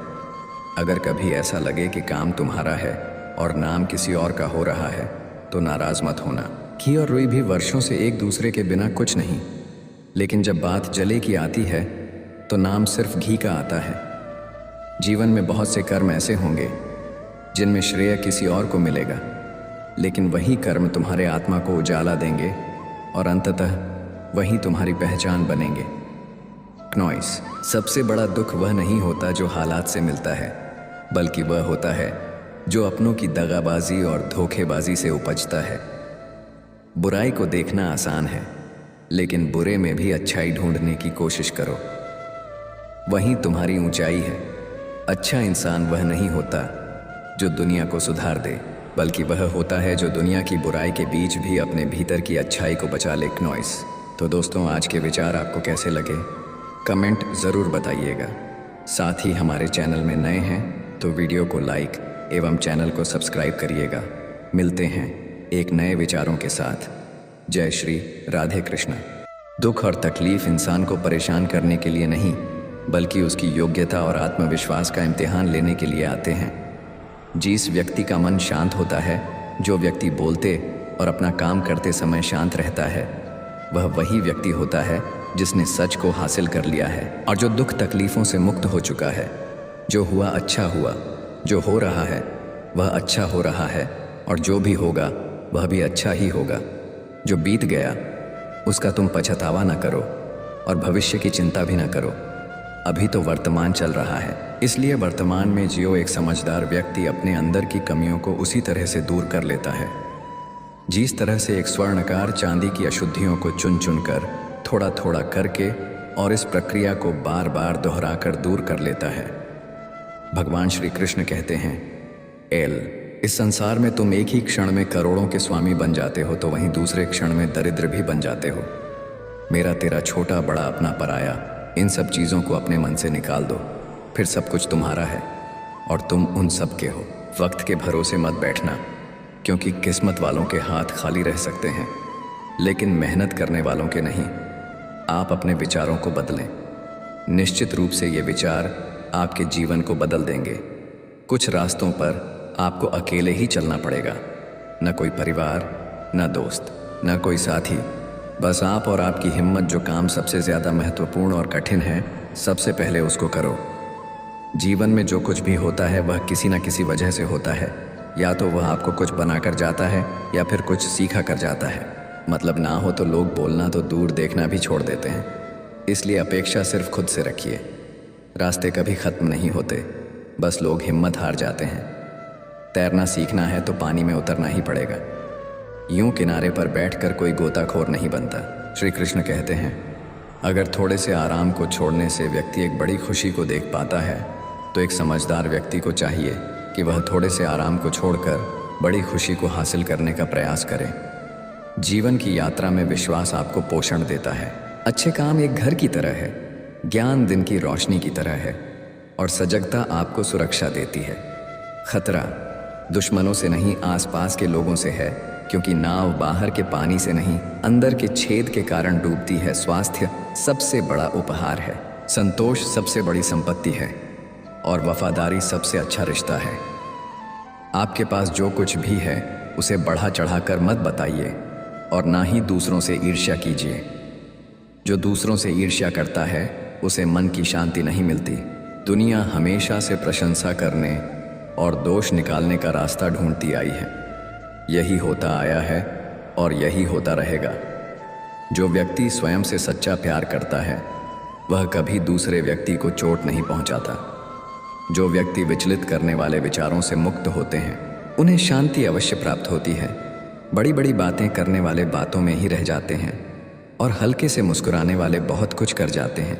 S1: अगर कभी ऐसा लगे कि काम तुम्हारा है और नाम किसी और का हो रहा है, तो नाराज़ मत होना। घी और रुई भी वर्षों से एक दूसरे के बिना कुछ नहीं, लेकिन जब बात जले की आती है तो नाम सिर्फ घी का आता है। जीवन में बहुत से कर्म ऐसे होंगे जिनमें श्रेय किसी और को मिलेगा, लेकिन वही कर्म तुम्हारे आत्मा को उजाला देंगे और अंततः वही तुम्हारी पहचान बनेंगे। क्नॉइस, सबसे बड़ा दुख वह नहीं होता जो हालात से मिलता है, बल्कि वह होता है जो अपनों की दगाबाजी और धोखेबाजी से उपजता है। बुराई को देखना आसान है, लेकिन बुरे में भी अच्छाई ढूंढने की कोशिश करो, वही तुम्हारी ऊंचाई है। अच्छा इंसान वह नहीं होता जो दुनिया को सुधार दे, बल्कि वह होता है जो दुनिया की बुराई के बीच भी अपने भीतर की अच्छाई को बचा ले। क्नॉइस। तो दोस्तों, आज के विचार आपको कैसे लगे, कमेंट ज़रूर बताइएगा। साथ ही हमारे चैनल में नए हैं तो वीडियो को लाइक एवं चैनल को सब्सक्राइब करिएगा। मिलते हैं एक नए विचारों के साथ। जय श्री राधे कृष्ण। दुख और तकलीफ इंसान को परेशान करने के लिए नहीं, बल्कि उसकी योग्यता और आत्मविश्वास का इम्तिहान लेने के लिए आते हैं। जिस व्यक्ति का मन शांत होता है, जो व्यक्ति बोलते और अपना काम करते समय शांत रहता है, वह वही व्यक्ति होता है जिसने सच को हासिल कर लिया है और जो दुख तकलीफ़ों से मुक्त हो चुका है। जो हुआ अच्छा हुआ, जो हो रहा है वह अच्छा हो रहा है, और जो भी होगा वह भी अच्छा ही होगा। जो बीत गया उसका तुम पछतावा ना करो और भविष्य की चिंता भी ना करो। अभी तो वर्तमान चल रहा है, इसलिए वर्तमान में जियो। एक समझदार व्यक्ति अपने अंदर की कमियों को उसी तरह से दूर कर लेता है जिस तरह से एक स्वर्णकार चांदी की अशुद्धियों को चुन चुन कर, थोड़ा थोड़ा करके, और इस प्रक्रिया को बार बार दोहराकर दूर कर लेता है। भगवान श्री कृष्ण कहते हैं, इस संसार में तुम एक ही क्षण में करोड़ों के स्वामी बन जाते हो, तो वहीं दूसरे क्षण में दरिद्र भी बन जाते हो। मेरा तेरा छोटा बड़ा अपना पराया, इन सब चीज़ों को अपने मन से निकाल दो, फिर सब कुछ तुम्हारा है और तुम उन सब के हो। वक्त के भरोसे मत बैठना, क्योंकि किस्मत वालों के हाथ खाली रह सकते हैं, लेकिन मेहनत करने वालों के नहीं। आप अपने विचारों को बदलें। निश्चित रूप से ये विचार आपके जीवन को बदल देंगे। कुछ रास्तों पर आपको अकेले ही चलना पड़ेगा, न कोई परिवार, न दोस्त, न कोई साथी। बस आप और आपकी हिम्मत। जो काम सबसे ज़्यादा महत्वपूर्ण और कठिन है, सबसे पहले उसको करो। जीवन में जो कुछ भी होता है वह किसी न किसी वजह से होता है। या तो वह आपको कुछ बनाकर जाता है या फिर कुछ सीखा कर जाता है। मतलब ना हो तो लोग बोलना तो दूर, देखना भी छोड़ देते हैं। इसलिए अपेक्षा सिर्फ खुद से रखिए। रास्ते कभी ख़त्म नहीं होते, बस लोग हिम्मत हार जाते हैं। तैरना सीखना है तो पानी में उतरना ही पड़ेगा। यूं किनारे पर बैठकर कोई गोताखोर नहीं बनता। श्री कृष्ण कहते हैं, अगर थोड़े से आराम को छोड़ने से व्यक्ति एक बड़ी खुशी को देख पाता है, तो एक समझदार व्यक्ति को चाहिए कि वह थोड़े से आराम को छोड़कर बड़ी खुशी को हासिल करने का प्रयास करे। जीवन की यात्रा में विश्वास आपको पोषण देता है। अच्छे काम एक घर की तरह है, ज्ञान दिन की रोशनी की तरह है, और सजगता आपको सुरक्षा देती है। खतरा दुश्मनों से नहीं, आसपास के लोगों से है, क्योंकि नाव बाहर के पानी से नहीं, अंदर के छेद के कारण डूबती है। स्वास्थ्य सबसे बड़ा उपहार है, संतोष सबसे बड़ी संपत्ति है, और वफादारी सबसे अच्छा रिश्ता है। आपके पास जो कुछ भी है उसे बढ़ा चढ़ाकर मत बताइए, और ना ही दूसरों से ईर्ष्या कीजिए। जो दूसरों से ईर्ष्या करता है उसे मन की शांति नहीं मिलती। दुनिया हमेशा से प्रशंसा करने और दोष निकालने का रास्ता ढूंढती आई है। यही होता आया है और यही होता रहेगा। जो व्यक्ति स्वयं से सच्चा प्यार करता है वह कभी दूसरे व्यक्ति को चोट नहीं पहुंचाता। जो व्यक्ति विचलित करने वाले विचारों से मुक्त होते हैं उन्हें शांति अवश्य प्राप्त होती है। बड़ी बड़ी बातें करने वाले बातों में ही रह जाते हैं और हल्के से मुस्कुराने वाले बहुत कुछ कर जाते हैं।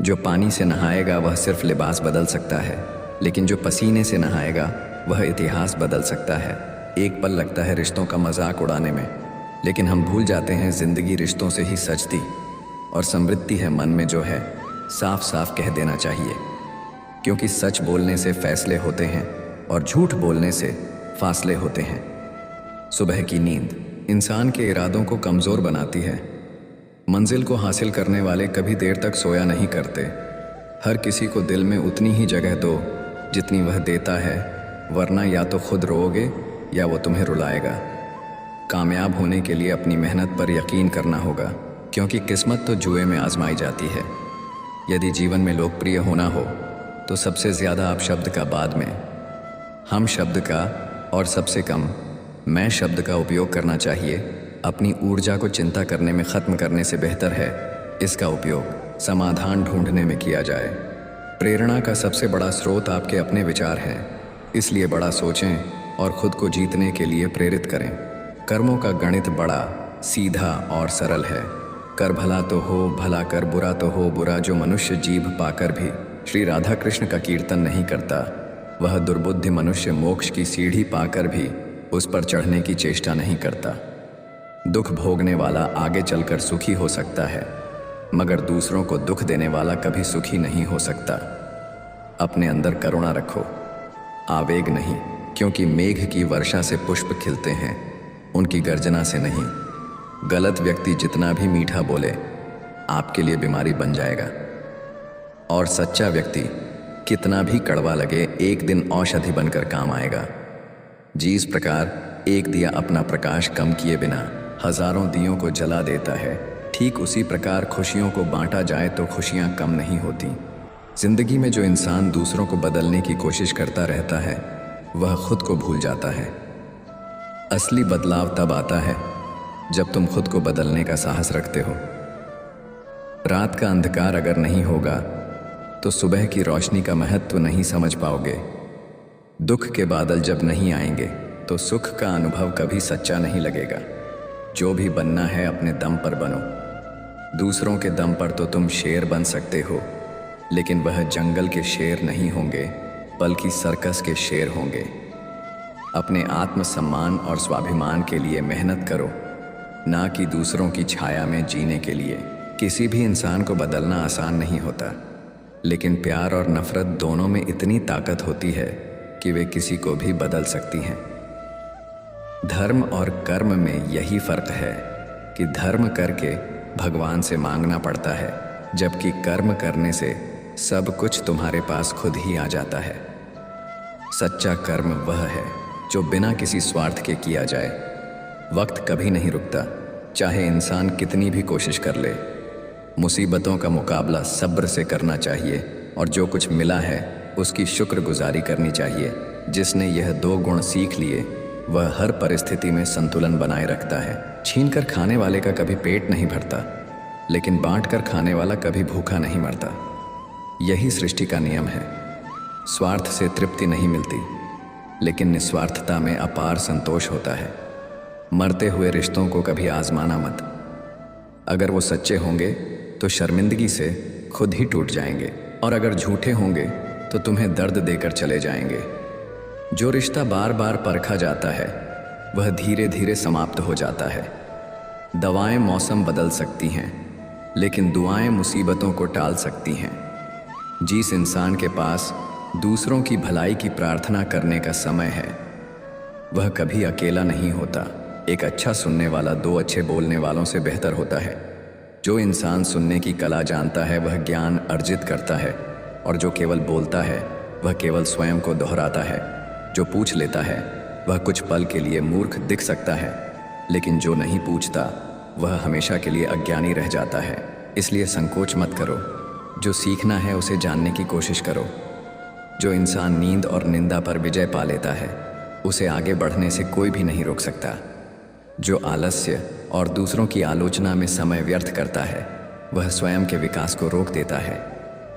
S1: जो पानी से नहाएगा वह सिर्फ लिबास बदल सकता है, लेकिन जो पसीने से नहाएगा वह इतिहास बदल सकता है। एक पल लगता है रिश्तों का मजाक उड़ाने में, लेकिन हम भूल जाते हैं जिंदगी रिश्तों से ही सजती और समृद्धि है मन में जो है साफ साफ कह देना चाहिए, क्योंकि सच बोलने से फैसले होते हैं और झूठ बोलने से फासले होते हैं। सुबह की नींद इंसान के इरादों को कमज़ोर बनाती है। मंजिल को हासिल करने वाले कभी देर तक सोया नहीं करते। हर किसी को दिल में उतनी ही जगह दो जितनी वह देता है, वरना या तो खुद रोओगे या वो तुम्हें रुलाएगा। कामयाब होने के लिए अपनी मेहनत पर यकीन करना होगा, क्योंकि किस्मत तो जुए में आजमाई जाती है। यदि जीवन में लोकप्रिय होना हो तो सबसे ज़्यादा आप शब्द का, बाद में हम शब्द का और सबसे कम मैं शब्द का उपयोग करना चाहिए। अपनी ऊर्जा को चिंता करने में ख़त्म करने से बेहतर है इसका उपयोग समाधान ढूंढने में किया जाए। प्रेरणा का सबसे बड़ा स्रोत आपके अपने विचार हैं, इसलिए बड़ा सोचें और खुद को जीतने के लिए प्रेरित करें। कर्मों का गणित बड़ा सीधा और सरल है। कर भला तो हो भला, कर बुरा तो हो बुरा। जो मनुष्य जीभ पाकर भी श्री राधा कृष्ण का कीर्तन नहीं करता, वह दुर्बुद्धि मनुष्य मोक्ष की सीढ़ी पाकर भी उस पर चढ़ने की चेष्टा नहीं करता। दुख भोगने वाला आगे चलकर सुखी हो सकता है, मगर दूसरों को दुख देने वाला कभी सुखी नहीं हो सकता। अपने अंदर करुणा रखो, आवेग नहीं, क्योंकि मेघ की वर्षा से पुष्प खिलते हैं, उनकी गर्जना से नहीं। गलत व्यक्ति जितना भी मीठा बोले आपके लिए बीमारी बन जाएगा, और सच्चा व्यक्ति कितना भी कड़वा लगे एक दिन औषधि बनकर काम आएगा। जिस प्रकार एक दिया अपना प्रकाश कम किए बिना हजारों दियों को जला देता है, ठीक उसी प्रकार खुशियों को बांटा जाए तो खुशियां कम नहीं होती। जिंदगी में जो इंसान दूसरों को बदलने की कोशिश करता रहता है वह खुद को भूल जाता है। असली बदलाव तब आता है जब तुम खुद को बदलने का साहस रखते हो। रात का अंधकार अगर नहीं होगा तो सुबह की रोशनी का महत्व नहीं समझ पाओगे। दुख के बादल जब नहीं आएंगे तो सुख का अनुभव कभी सच्चा नहीं लगेगा। जो भी बनना है अपने दम पर बनो। दूसरों के दम पर तो तुम शेर बन सकते हो, लेकिन वह जंगल के शेर नहीं होंगे, बल्कि सर्कस के शेर होंगे। अपने आत्मसम्मान और स्वाभिमान के लिए मेहनत करो, ना कि दूसरों की छाया में जीने के लिए। किसी भी इंसान को बदलना आसान नहीं होता, लेकिन प्यार और नफरत दोनों में इतनी ताकत होती है कि वे किसी को भी बदल सकती हैं। धर्म और कर्म में यही फर्क है कि धर्म करके भगवान से मांगना पड़ता है, जबकि कर्म करने से सब कुछ तुम्हारे पास खुद ही आ जाता है। सच्चा कर्म वह है जो बिना किसी स्वार्थ के किया जाए। वक्त कभी नहीं रुकता, चाहे इंसान कितनी भी कोशिश कर ले। मुसीबतों का मुकाबला सब्र से करना चाहिए, और जो कुछ मिला है उसकी शुक्रगुजारी करनी चाहिए। जिसने यह दो गुण सीख लिए वह हर परिस्थिति में संतुलन बनाए रखता है। छीनकर खाने वाले का कभी पेट नहीं भरता, लेकिन बांटकर खाने वाला कभी भूखा नहीं मरता। यही सृष्टि का नियम है। स्वार्थ से तृप्ति नहीं मिलती, लेकिन निस्वार्थता में अपार संतोष होता है। मरते हुए रिश्तों को कभी आजमाना मत। अगर वो सच्चे होंगे तो शर्मिंदगी से खुद ही टूट जाएंगे, और अगर झूठे होंगे तो तुम्हें दर्द देकर चले जाएंगे। जो रिश्ता बार बार परखा जाता है वह धीरे धीरे समाप्त हो जाता है। दवाएं मौसम बदल सकती हैं, लेकिन दुआएं मुसीबतों को टाल सकती हैं। जिस इंसान के पास दूसरों की भलाई की प्रार्थना करने का समय है वह कभी अकेला नहीं होता। एक अच्छा सुनने वाला दो अच्छे बोलने वालों से बेहतर होता है। जो इंसान सुनने की कला जानता है वह ज्ञान अर्जित करता है, और जो केवल बोलता है वह केवल स्वयं को दोहराता है। जो पूछ लेता है वह कुछ पल के लिए मूर्ख दिख सकता है, लेकिन जो नहीं पूछता वह हमेशा के लिए अज्ञानी रह जाता है। इसलिए संकोच मत करो। जो सीखना है उसे जानने की कोशिश करो। जो इंसान नींद और निंदा पर विजय पा लेता है उसे आगे बढ़ने से कोई भी नहीं रोक सकता। जो आलस्य और दूसरों की आलोचना में समय व्यर्थ करता है वह स्वयं के विकास को रोक देता है।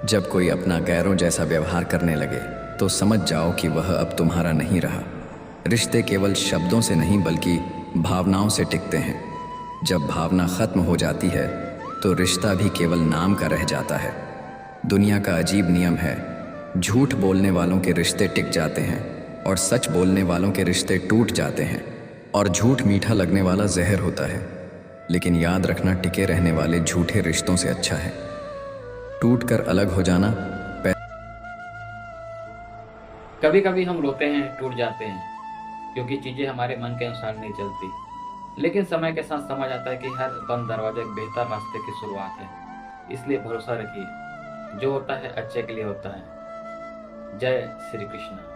S1: जब कोई अपना गैरों जैसा व्यवहार करने लगे तो समझ जाओ कि वह अब तुम्हारा नहीं रहा। रिश्ते केवल शब्दों से नहीं बल्कि भावनाओं से टिकते हैं। जब भावना खत्म हो जाती है तो रिश्ता भी केवल नाम का रह जाता है। दुनिया का अजीब नियम है, झूठ बोलने वालों के रिश्ते टिक जाते हैं और सच बोलने वालों के रिश्ते टूट जाते हैं। और झूठ मीठा लगने वाला जहर होता है, लेकिन याद रखना टिके रहने वाले झूठे रिश्तों से अच्छा है टूट कर अलग हो जाना।
S4: कभी कभी हम रोते हैं, टूट जाते हैं, क्योंकि चीज़ें हमारे मन के अनुसार नहीं चलती। लेकिन समय के साथ समझ आता है कि हर बंद दरवाजा एक बेहतर रास्ते की शुरुआत है। इसलिए भरोसा रखिए, जो होता है अच्छे के लिए होता है। जय श्री कृष्ण।